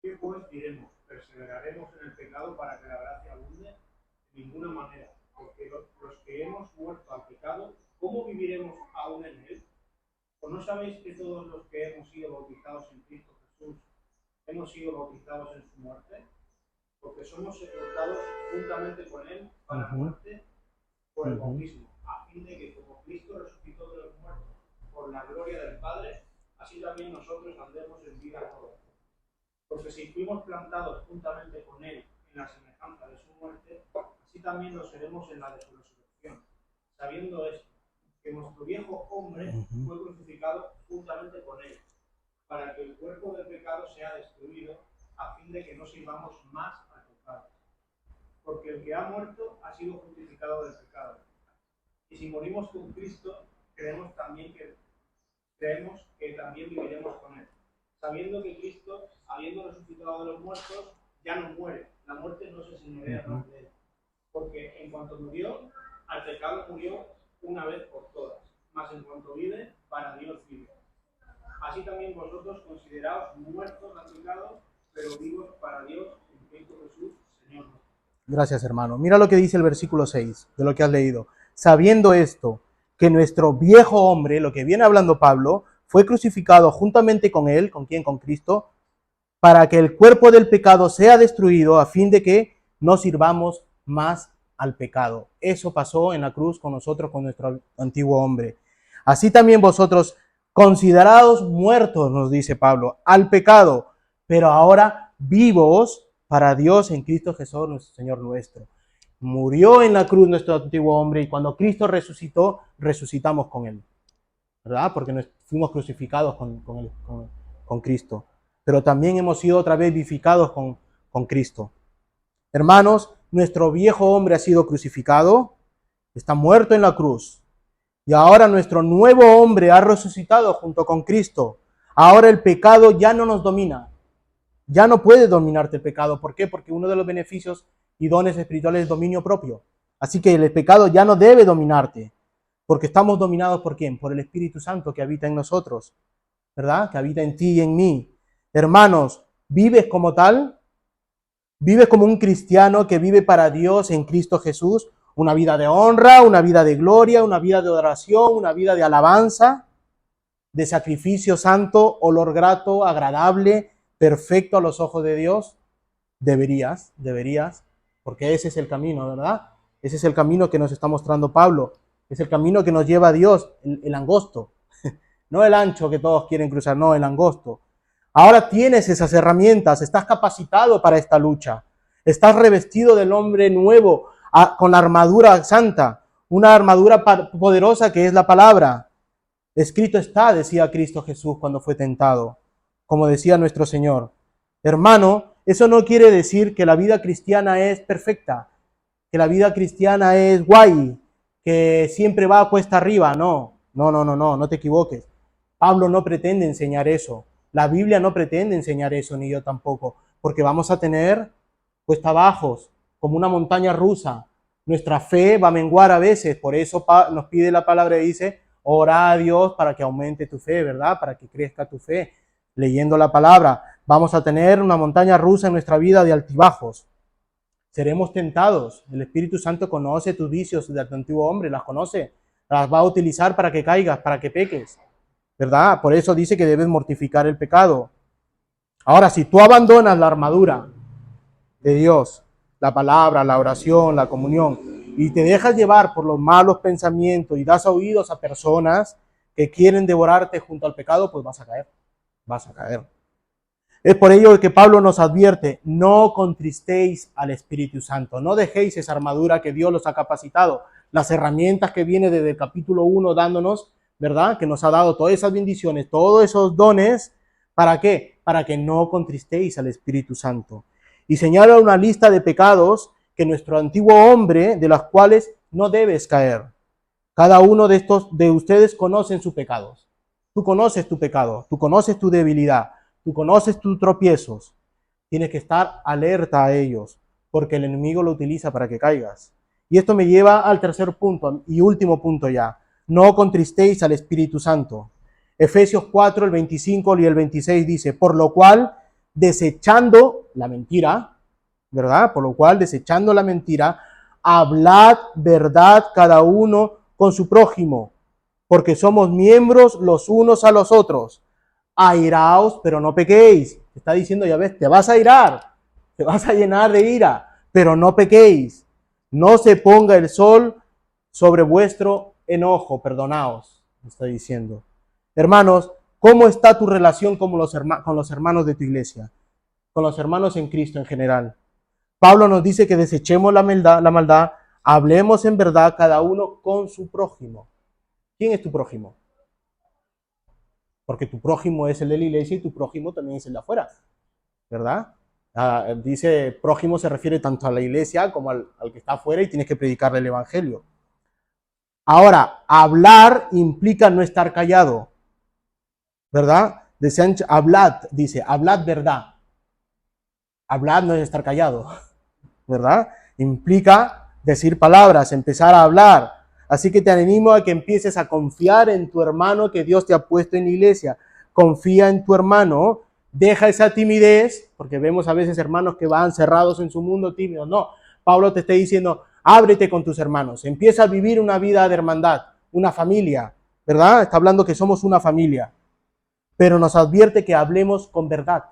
¿Qué pues diremos? ¿Perseveraremos en el pecado para que la gracia abunde? De ninguna manera, porque los que hemos muerto al pecado, ¿cómo viviremos aún en él? ¿O no sabéis que todos los que hemos sido bautizados en Cristo Jesús hemos sido bautizados en su muerte? Porque somos sepultados juntamente con él para la muerte por el bautismo, a fin de que como Cristo resucitó de los muertos por la gloria del Padre, así también nosotros andemos en vida nueva. Porque si fuimos plantados juntamente con él en la semejanza de su muerte, así también lo seremos en la de su resurrección, sabiendo esto, que nuestro viejo hombre fue crucificado juntamente con él, para que el cuerpo del pecado sea destruido, a fin de que no sirvamos más al pecado. Porque el que ha muerto ha sido justificado del pecado. Y si morimos con Cristo, creemos que también viviremos con él, sabiendo que Cristo, habiendo resucitado de los muertos, ya no muere. La muerte no se señorea más de él. Porque en cuanto murió, al pecado murió una vez por todas, mas en cuanto vive, para Dios vive. Así también vosotros consideraos muertos al pecado, pero vivos para Dios en Cristo Jesús, Señor nuestro. Gracias, hermano. Mira lo que dice el versículo 6 de lo que has leído. Sabiendo esto, que nuestro viejo hombre, lo que viene hablando Pablo, fue crucificado juntamente con él, ¿con quién? Con Cristo, para que el cuerpo del pecado sea destruido, a fin de que no sirvamos más al pecado. Eso pasó en la cruz con nosotros, con nuestro antiguo hombre. Así también vosotros, considerados muertos, nos dice Pablo, al pecado, pero ahora vivos para Dios en Cristo Jesús, nuestro Señor nuestro. Murió en la cruz nuestro antiguo hombre y cuando Cristo resucitó, resucitamos con él, ¿verdad? Porque fuimos crucificados con Cristo. Pero también hemos sido otra vez vivificados con Cristo. Hermanos, nuestro viejo hombre ha sido crucificado, está muerto en la cruz. Y ahora nuestro nuevo hombre ha resucitado junto con Cristo. Ahora el pecado ya no nos domina. Ya no puede dominarte el pecado. ¿Por qué? Porque uno de los beneficios y dones espirituales es dominio propio. Así que el pecado ya no debe dominarte. Porque estamos dominados ¿por quién? Por el Espíritu Santo que habita en nosotros, ¿verdad? Que habita en ti y en mí. Hermanos, ¿vives como tal? ¿Vives como un cristiano que vive para Dios en Cristo Jesús? Una vida de honra, una vida de gloria, una vida de oración, una vida de alabanza, de sacrificio santo, olor grato, agradable, perfecto a los ojos de Dios. Deberías, porque ese es el camino, ¿verdad? Ese es el camino que nos está mostrando Pablo. Es el camino que nos lleva a Dios, el angosto. No el ancho que todos quieren cruzar, no, el angosto. Ahora tienes esas herramientas, estás capacitado para esta lucha. Estás revestido del hombre nuevo, con la armadura santa, una armadura poderosa que es la palabra. Escrito está, decía Cristo Jesús cuando fue tentado, como decía nuestro Señor. Hermano, eso no quiere decir que la vida cristiana es perfecta, que la vida cristiana es guay, que siempre va a cuesta arriba. No te equivoques. Pablo no pretende enseñar eso. La Biblia no pretende enseñar eso, ni yo tampoco, porque vamos a tener cuesta bajos, como una montaña rusa. Nuestra fe va a menguar a veces, por eso nos pide la palabra y dice, ora a Dios para que aumente tu fe, ¿verdad? Para que crezca tu fe. Leyendo la palabra, vamos a tener una montaña rusa en nuestra vida de altibajos. Seremos tentados. El Espíritu Santo conoce tus vicios de tu antiguo hombre, las conoce, las va a utilizar para que caigas, para que peques, ¿verdad? Por eso dice que debes mortificar el pecado. Ahora, si tú abandonas la armadura de Dios, la palabra, la oración, la comunión, y te dejas llevar por los malos pensamientos y das oídos a personas que quieren devorarte junto al pecado, pues vas a caer. Es por ello que Pablo nos advierte, no contristéis al Espíritu Santo, no dejéis esa armadura que Dios los ha capacitado, las herramientas que viene desde el capítulo 1 dándonos, ¿verdad? Que nos ha dado todas esas bendiciones, todos esos dones, ¿para qué? Para que no contristéis al Espíritu Santo. Y señala una lista de pecados que nuestro antiguo hombre, de las cuales no debes caer. Cada uno de ustedes conocen sus pecados. Tú conoces tu pecado, tú conoces tu debilidad, tú conoces tus tropiezos. Tienes que estar alerta a ellos. porque el enemigo lo utiliza para que caigas. Y esto me lleva al tercer punto y último punto ya. No contristéis al Espíritu Santo. Efesios 4, el 25 y el 26 dice, por lo cual, desechando la mentira, ¿verdad? Por lo cual, desechando la mentira, hablad verdad cada uno con su prójimo, porque somos miembros los unos a los otros. Airaos, pero no pequéis. Está diciendo, ya ves, te vas a airar, te vas a llenar de ira, pero no pequéis. No se ponga el sol sobre vuestro enojo, perdonaos, está diciendo. Hermanos, ¿cómo está tu relación con los hermanos de tu iglesia? Con los hermanos en Cristo en general. Pablo nos dice que desechemos la maldad, hablemos en verdad cada uno con su prójimo. ¿Quién es tu prójimo? Porque tu prójimo es el de la iglesia y tu prójimo también es el de afuera, ¿verdad? Dice prójimo se refiere tanto a la iglesia como al que está afuera y tienes que predicarle el evangelio. Ahora, hablar implica no estar callado, ¿verdad? Hablad, dice, hablad verdad. Hablar no es estar callado, ¿verdad? Implica decir palabras, empezar a hablar. Así que te animo a que empieces a confiar en tu hermano que Dios te ha puesto en la iglesia. Confía en tu hermano, deja esa timidez, porque vemos a veces hermanos que van cerrados en su mundo tímidos. No, Pablo te está diciendo, ábrete con tus hermanos, empieza a vivir una vida de hermandad, una familia, ¿verdad? Está hablando que somos una familia, pero nos advierte que hablemos con verdad,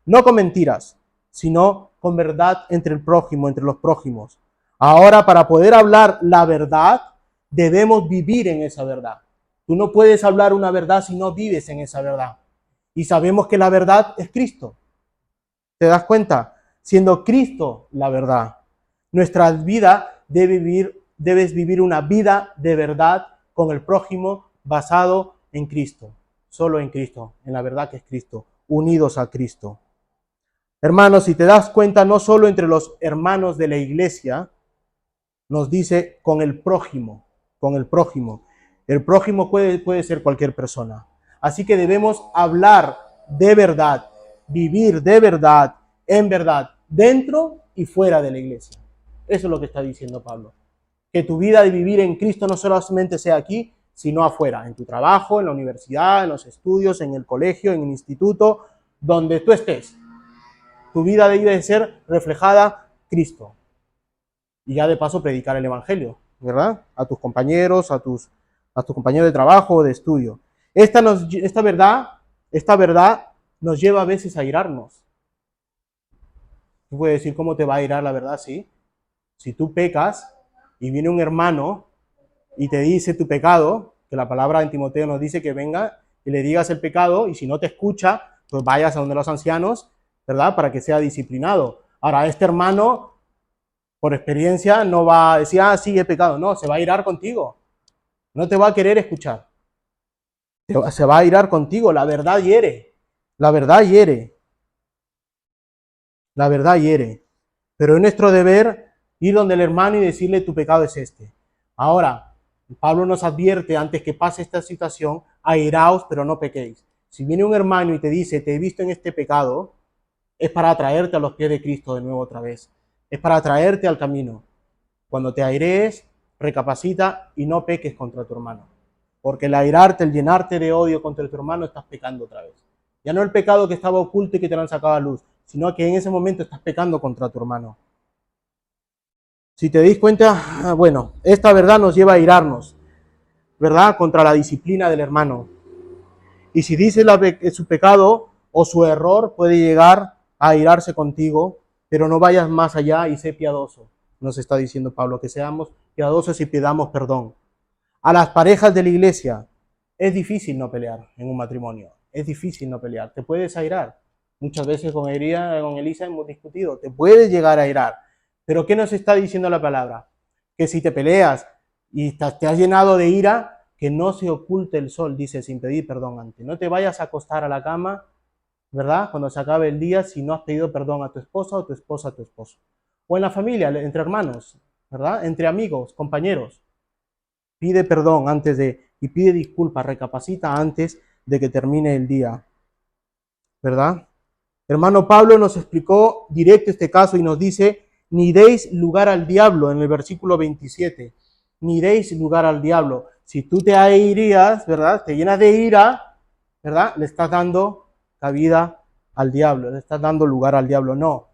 no con mentiras, sino con verdad entre el prójimo, entre los prójimos. Ahora, para poder hablar la verdad, debemos vivir en esa verdad. Tú no puedes hablar una verdad si no vives en esa verdad. Y sabemos que la verdad es Cristo. ¿Te das cuenta? Siendo Cristo la verdad. Nuestra vida debes vivir una vida de verdad con el prójimo basado en Cristo. Solo en Cristo, en la verdad que es Cristo, unidos a Cristo. Hermanos, si te das cuenta, no solo entre los hermanos de la iglesia, nos dice con el prójimo, con el prójimo. El prójimo puede ser cualquier persona. Así que debemos hablar de verdad, vivir de verdad, en verdad, dentro y fuera de la iglesia. Eso es lo que está diciendo Pablo. Que tu vida de vivir en Cristo no solamente sea aquí, sino afuera, en tu trabajo, en la universidad, en los estudios, en el colegio, en el instituto, donde tú estés. Tu vida debe ser reflejada Cristo. Y ya de paso predicar el evangelio, ¿verdad? A tus compañeros, a tus compañeros de trabajo o de estudio. Esta verdad nos lleva a veces a airarnos. Tú puedes decir, ¿cómo te va a airar la verdad? Sí. Si tú pecas y viene un hermano y te dice tu pecado, que la palabra en Timoteo nos dice que venga y le digas el pecado, y si no te escucha, pues vayas a donde los ancianos, ¿verdad? Para que sea disciplinado. Ahora, este hermano, por experiencia, no va a decir, sí, he pecado. No, se va a airar contigo. No te va a querer escuchar. Se va a airar contigo. La verdad hiere. La verdad hiere. La verdad hiere. Pero es nuestro deber ir donde el hermano y decirle, tu pecado es este. Ahora, Pablo nos advierte antes que pase esta situación, airaos, pero no pequéis. Si viene un hermano y te dice, te he visto en este pecado, es para atraerte a los pies de Cristo de nuevo otra vez. Es para atraerte al camino. Cuando te airees, recapacita y no peques contra tu hermano. Porque el airarte, el llenarte de odio contra tu hermano, estás pecando otra vez. Ya no el pecado que estaba oculto y que te lo han sacado a luz, sino que en ese momento estás pecando contra tu hermano. Si te das cuenta, bueno, esta verdad nos lleva a airarnos, ¿verdad? Contra la disciplina del hermano. Y si dice su pecado o su error, puede llegar a airarse contigo, pero no vayas más allá y sé piadoso. Nos está diciendo Pablo, que seamos piadosos y pidamos perdón. A las parejas de la iglesia, es difícil no pelear en un matrimonio. Es difícil no pelear. Te puedes airar. Muchas veces con Elisa hemos discutido. Te puedes llegar a airar. Pero ¿qué nos está diciendo la palabra? Que si te peleas y te has llenado de ira, que no se oculte el sol, dice, sin pedir perdón antes. No te vayas a acostar a la cama, ¿verdad? Cuando se acabe el día, si no has pedido perdón a tu esposa o tu esposa a tu esposo. O en la familia, entre hermanos, ¿verdad? Entre amigos, compañeros. Pide perdón y pide disculpas, recapacita antes de que termine el día, ¿verdad? Hermano Pablo nos explicó directo este caso y nos dice, ni deis lugar al diablo, en el versículo 27. Ni deis lugar al diablo. Si tú te airías, ¿verdad? Te llenas de ira, ¿verdad? Le estás dando cabida al diablo, le estás dando lugar al diablo. No.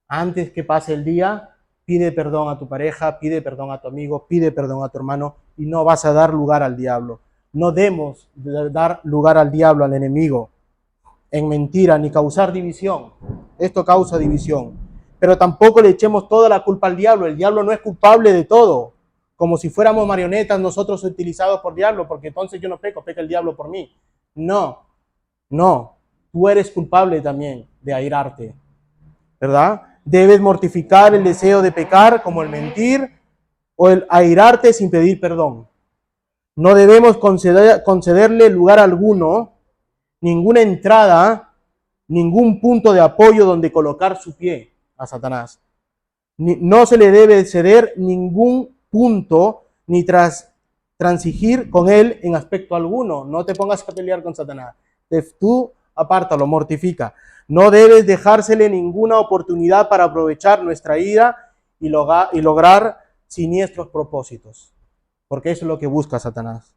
Antes que pase el día, pide perdón a tu pareja, pide perdón a tu amigo, pide perdón a tu hermano y no vas a dar lugar al diablo. No demos dar lugar al diablo, al enemigo, en mentira, ni causar división. Esto causa división. Pero tampoco le echemos toda la culpa al diablo. El diablo no es culpable de todo. Como si fuéramos marionetas nosotros utilizados por diablo, porque entonces yo no peco, peca el diablo por mí. No, no. Tú eres culpable también de airarte, ¿verdad? Debes mortificar el deseo de pecar, como el mentir o el airarte sin pedir perdón. No debemos concederle lugar alguno, ninguna entrada, ningún punto de apoyo donde colocar su pie a Satanás. No se le debe ceder ningún punto ni transigir con él en aspecto alguno. No te pongas a pelear con Satanás. Tú apártalo, mortifica. No debes dejársele ninguna oportunidad para aprovechar nuestra ira y lograr siniestros propósitos, porque eso es lo que busca Satanás.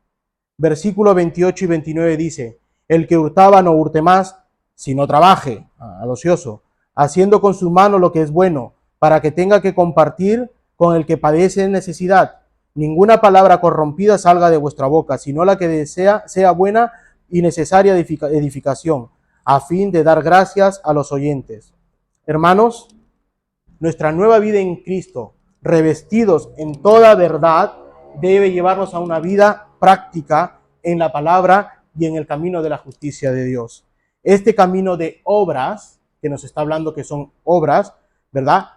Versículos 28 y 29 dice, el que hurtaba no hurte más, sino trabaje, al ocioso, haciendo con su mano lo que es bueno, para que tenga que compartir con el que padece necesidad. Ninguna palabra corrompida salga de vuestra boca, sino la que sea buena y necesaria edificación, a fin de dar gracias a los oyentes. Hermanos, nuestra nueva vida en Cristo, revestidos en toda verdad, debe llevarnos a una vida práctica en la palabra y en el camino de la justicia de Dios. Este camino de obras, que nos está hablando que son obras, ¿verdad?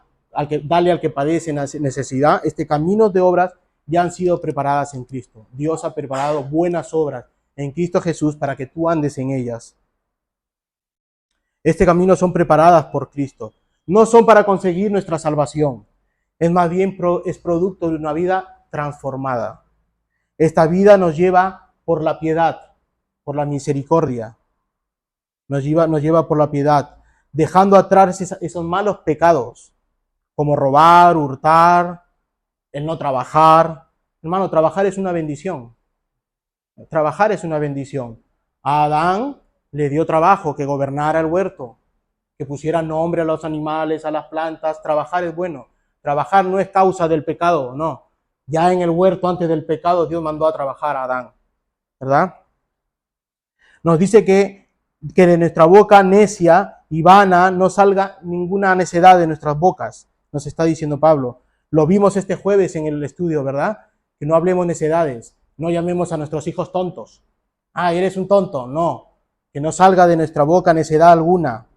Dale al que padece necesidad, este camino de obras ya han sido preparadas en Cristo. Dios ha preparado buenas obras en Cristo Jesús para que tú andes en ellas. Este camino son preparadas por Cristo. No son para conseguir nuestra salvación. Es más bien es producto de una vida transformada. Esta vida nos lleva por la piedad, por la misericordia. Nos lleva por la piedad, dejando atrás esos malos pecados, como robar, hurtar, el no trabajar. Hermano, trabajar es una bendición. Trabajar es una bendición. A Adán le dio trabajo, que gobernara el huerto, que pusiera nombre a los animales, a las plantas. Trabajar es bueno. Trabajar no es causa del pecado, no. Ya en el huerto, antes del pecado, Dios mandó a trabajar a Adán, ¿verdad? Nos dice que de nuestra boca necia y vana no salga ninguna necedad de nuestras bocas, nos está diciendo Pablo. Lo vimos este jueves en el estudio, ¿verdad? Que no hablemos necedades, no llamemos a nuestros hijos tontos. Ah, eres un tonto. No, que no salga de nuestra boca necedad alguna,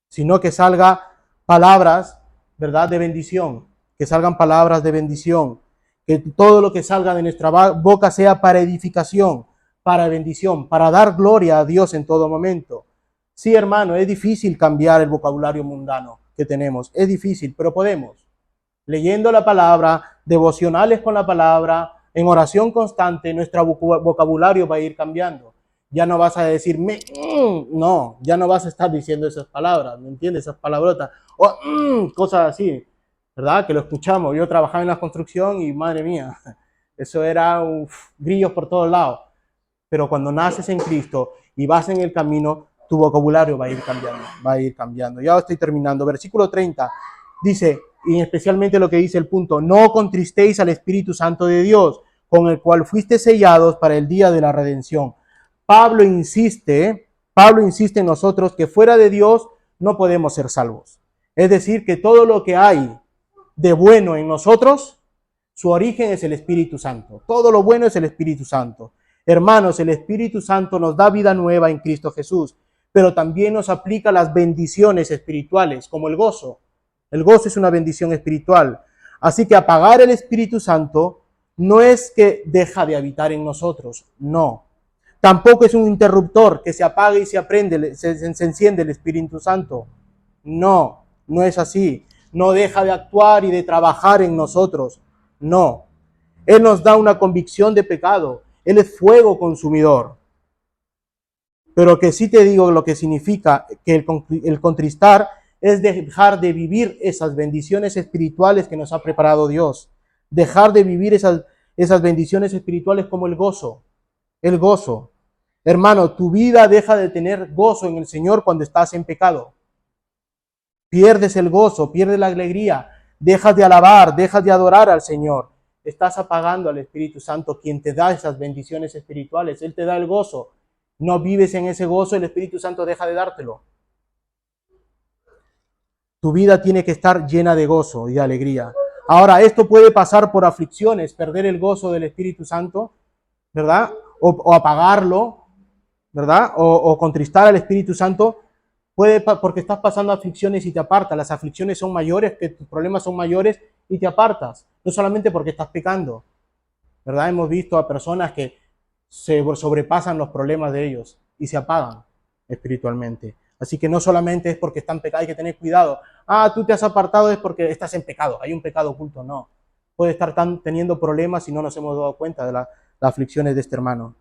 sino que salga palabras, ¿verdad?, de bendición, que salgan palabras de bendición, que todo lo que salga de nuestra boca sea para edificación, para bendición, para dar gloria a Dios en todo momento. Sí, hermano, es difícil cambiar el vocabulario mundano que tenemos, es difícil, pero podemos. Leyendo la palabra, devocionales con la palabra, en oración constante, nuestro vocabulario va a ir cambiando. Ya no vas a decir, no, ya no vas a estar diciendo esas palabras, ¿me entiendes? Esas palabrotas, o cosas así, ¿verdad? Que lo escuchamos. Yo trabajaba en la construcción y madre mía, eso era grillos por todos lados. Pero cuando naces en Cristo y vas en el camino, tu vocabulario va a ir cambiando. Ya estoy terminando. Versículo 30 dice, y especialmente lo que dice el punto, no contristéis al Espíritu Santo de Dios, con el cual fuiste sellados para el día de la redención. Pablo insiste en nosotros que fuera de Dios no podemos ser salvos. Es decir, que todo lo que hay de bueno en nosotros, su origen es el Espíritu Santo. Todo lo bueno es el Espíritu Santo. Hermanos, el Espíritu Santo nos da vida nueva en Cristo Jesús, pero también nos aplica las bendiciones espirituales, como el gozo. El gozo es una bendición espiritual. Así que apagar el Espíritu Santo no es que deja de habitar en nosotros, no. Tampoco es un interruptor que se apaga y se enciende el Espíritu Santo. No, no es así. No deja de actuar y de trabajar en nosotros. No. Él nos da una convicción de pecado. Él es fuego consumidor. pero que sí te digo lo que significa que el contristar es dejar de vivir esas bendiciones espirituales que nos ha preparado Dios. Dejar de vivir esas bendiciones espirituales como el gozo. El gozo. Hermano, tu vida deja de tener gozo en el Señor cuando estás en pecado. Pierdes el gozo, pierdes la alegría, dejas de alabar, dejas de adorar al Señor. Estás apagando al Espíritu Santo, quien te da esas bendiciones espirituales. Él te da el gozo. No vives en ese gozo, el Espíritu Santo deja de dártelo. Tu vida tiene que estar llena de gozo y de alegría. Ahora, esto puede pasar por aflicciones, perder el gozo del Espíritu Santo, ¿verdad? O apagarlo, ¿verdad? O contristar al Espíritu Santo. Puede porque estás pasando aflicciones y te apartas. Las aflicciones son mayores, que tus problemas son mayores y te apartas. No solamente porque estás pecando, ¿verdad? Hemos visto a personas que se sobrepasan los problemas de ellos y se apagan espiritualmente. Así que no solamente es porque están pecados, hay que tener cuidado. Ah, tú te has apartado es porque estás en pecado, hay un pecado oculto. No, puede estar teniendo problemas y no nos hemos dado cuenta de las aflicciones de este hermano.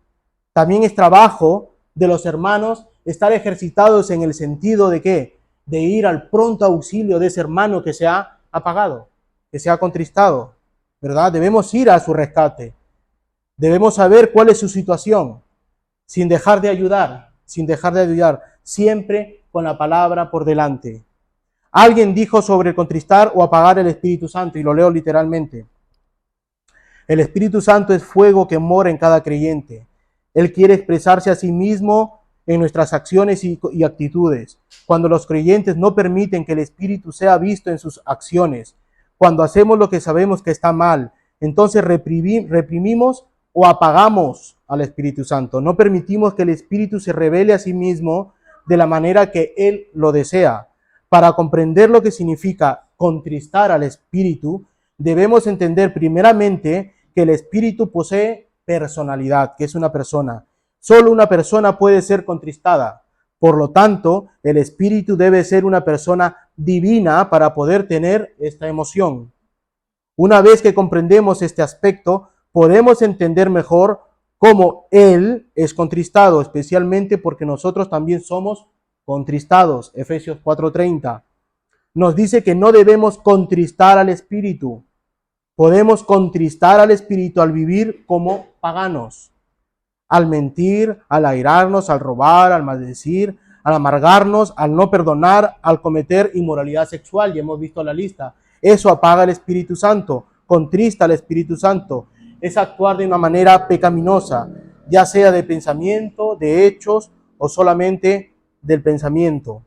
También es trabajo de los hermanos estar ejercitados en el sentido de ¿qué? De ir al pronto auxilio de ese hermano que se ha apagado, que se ha contristado, ¿verdad? Debemos ir a su rescate. Debemos saber cuál es su situación, sin dejar de ayudar, siempre con la palabra por delante. Alguien dijo sobre contristar o apagar el Espíritu Santo, y lo leo literalmente. El Espíritu Santo es fuego que mora en cada creyente. Él quiere expresarse a sí mismo en nuestras acciones y actitudes. Cuando los creyentes no permiten que el Espíritu sea visto en sus acciones, cuando hacemos lo que sabemos que está mal, entonces reprimimos o apagamos al Espíritu Santo. No permitimos que el Espíritu se revele a sí mismo de la manera que Él lo desea. Para comprender lo que significa contristar al Espíritu, debemos entender primeramente que el Espíritu posee personalidad, que es una persona. Solo una persona puede ser contristada. Por lo tanto, el Espíritu debe ser una persona divina para poder tener esta emoción. Una vez que comprendemos este aspecto, podemos entender mejor cómo Él es contristado, especialmente porque nosotros también somos contristados. Efesios 4:30 nos dice que no debemos contristar al Espíritu. Podemos contristar al Espíritu al vivir como paganos, al mentir, al airarnos, al robar, al maldecir, al amargarnos, al no perdonar, al cometer inmoralidad sexual. Ya hemos visto la lista. Eso apaga al Espíritu Santo, contrista al Espíritu Santo. Es actuar de una manera pecaminosa, ya sea de pensamiento, de hechos o solamente del pensamiento.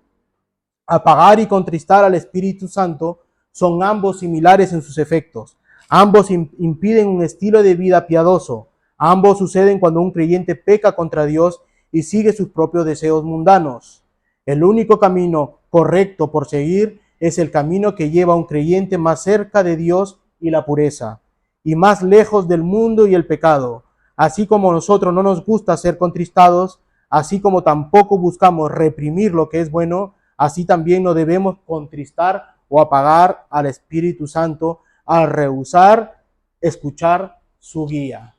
Apagar y contristar al Espíritu Santo son ambos similares en sus efectos. Ambos impiden un estilo de vida piadoso. Ambos suceden cuando un creyente peca contra Dios y sigue sus propios deseos mundanos. El único camino correcto por seguir es el camino que lleva a un creyente más cerca de Dios y la pureza, y más lejos del mundo y el pecado. Así como nosotros no nos gusta ser contristados, así como tampoco buscamos reprimir lo que es bueno, así también no debemos contristar o apagar al Espíritu Santo al rehusar escuchar su guía.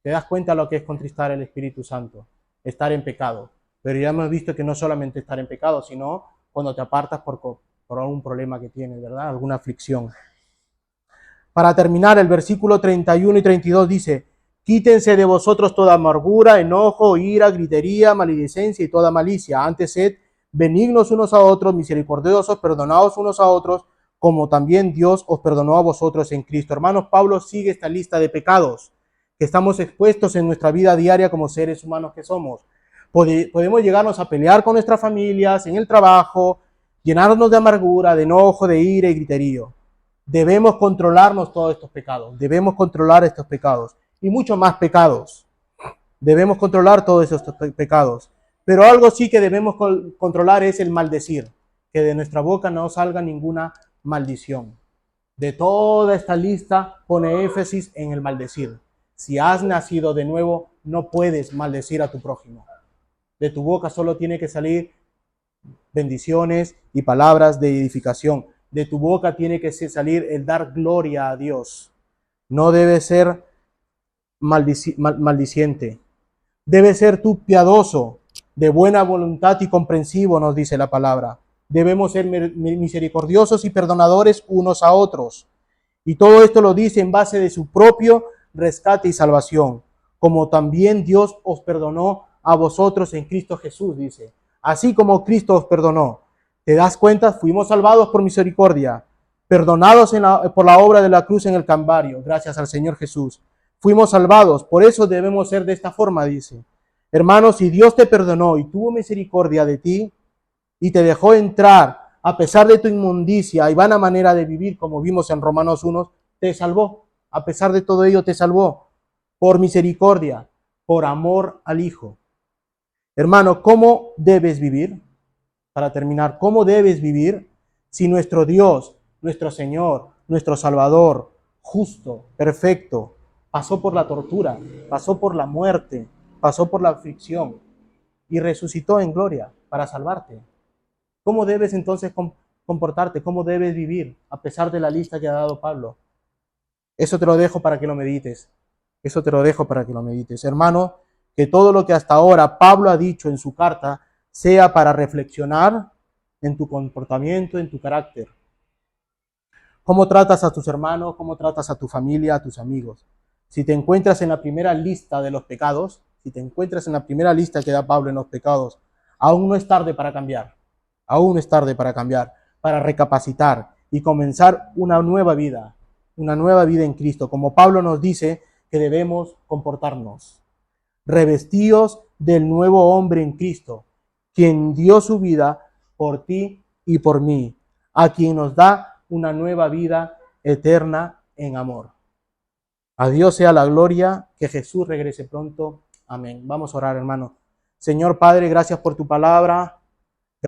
¿Te das cuenta lo que es contristar al Espíritu Santo? Estar en pecado. Pero ya hemos visto que no solamente estar en pecado, sino cuando te apartas por algún problema que tienes, ¿verdad? Alguna aflicción. Para terminar, el versículo 31 y 32 dice: quítense de vosotros toda amargura, enojo, ira, gritería, maledicencia y toda malicia. Antes sed benignos unos a otros, misericordiosos, perdonaos unos a otros, como también Dios os perdonó a vosotros en Cristo. Hermanos, Pablo sigue esta lista de pecados que estamos expuestos en nuestra vida diaria como seres humanos que somos. Podemos llegarnos a pelear con nuestras familias, en el trabajo, llenarnos de amargura, de enojo, de ira y griterío. Debemos controlarnos todos estos pecados. Debemos controlar estos pecados y muchos más pecados. Debemos controlar todos estos pecados. Pero algo sí que debemos controlar es el maldecir. Que de nuestra boca no salga ninguna maldición. De toda esta lista pone énfasis en el maldecir. Si has nacido de nuevo, no puedes maldecir a tu prójimo. De tu boca solo tiene que salir bendiciones y palabras de edificación. De tu boca tiene que salir el dar gloria a Dios. No debe ser maldiciente. Debe ser tú piadoso. de buena voluntad y comprensivo, nos dice la palabra. Debemos ser misericordiosos y perdonadores unos a otros. Y todo esto lo dice en base de su propio rescate y salvación, como también Dios os perdonó a vosotros en Cristo Jesús, dice. Así como Cristo os perdonó. ¿Te das cuenta? Fuimos salvados por misericordia, perdonados por la obra de la cruz en el Calvario, gracias al Señor Jesús. Fuimos salvados, por eso debemos ser de esta forma, dice. Hermanos, si Dios te perdonó y tuvo misericordia de ti y te dejó entrar a pesar de tu inmundicia y vana manera de vivir, como vimos en Romanos 1, te salvó. A pesar de todo ello te salvó por misericordia, por amor al Hijo. Hermano, ¿cómo debes vivir? Para terminar, ¿cómo debes vivir si nuestro Dios, nuestro Señor, nuestro Salvador, justo, perfecto, pasó por la tortura, pasó por la muerte, pasó por la aflicción y resucitó en gloria para salvarte? ¿Cómo debes entonces comportarte? ¿Cómo debes vivir a pesar de la lista que ha dado Pablo? Eso te lo dejo para que lo medites. Eso te lo dejo para que lo medites. Hermano, que todo lo que hasta ahora Pablo ha dicho en su carta sea para reflexionar en tu comportamiento, en tu carácter. ¿Cómo tratas a tus hermanos? ¿Cómo tratas a tu familia, a tus amigos? Si te encuentras en la primera lista de los pecados, si te encuentras en la primera lista que da Pablo en los pecados, aún no es tarde para cambiar. Aún es tarde para cambiar, para recapacitar y comenzar una nueva vida en Cristo, como Pablo nos dice que debemos comportarnos. Revestidos del nuevo hombre en Cristo, quien dio su vida por ti y por mí, a quien nos da una nueva vida eterna en amor. A Dios sea la gloria, que Jesús regrese pronto. Amén. Vamos a orar, hermano. Señor Padre, gracias por tu palabra.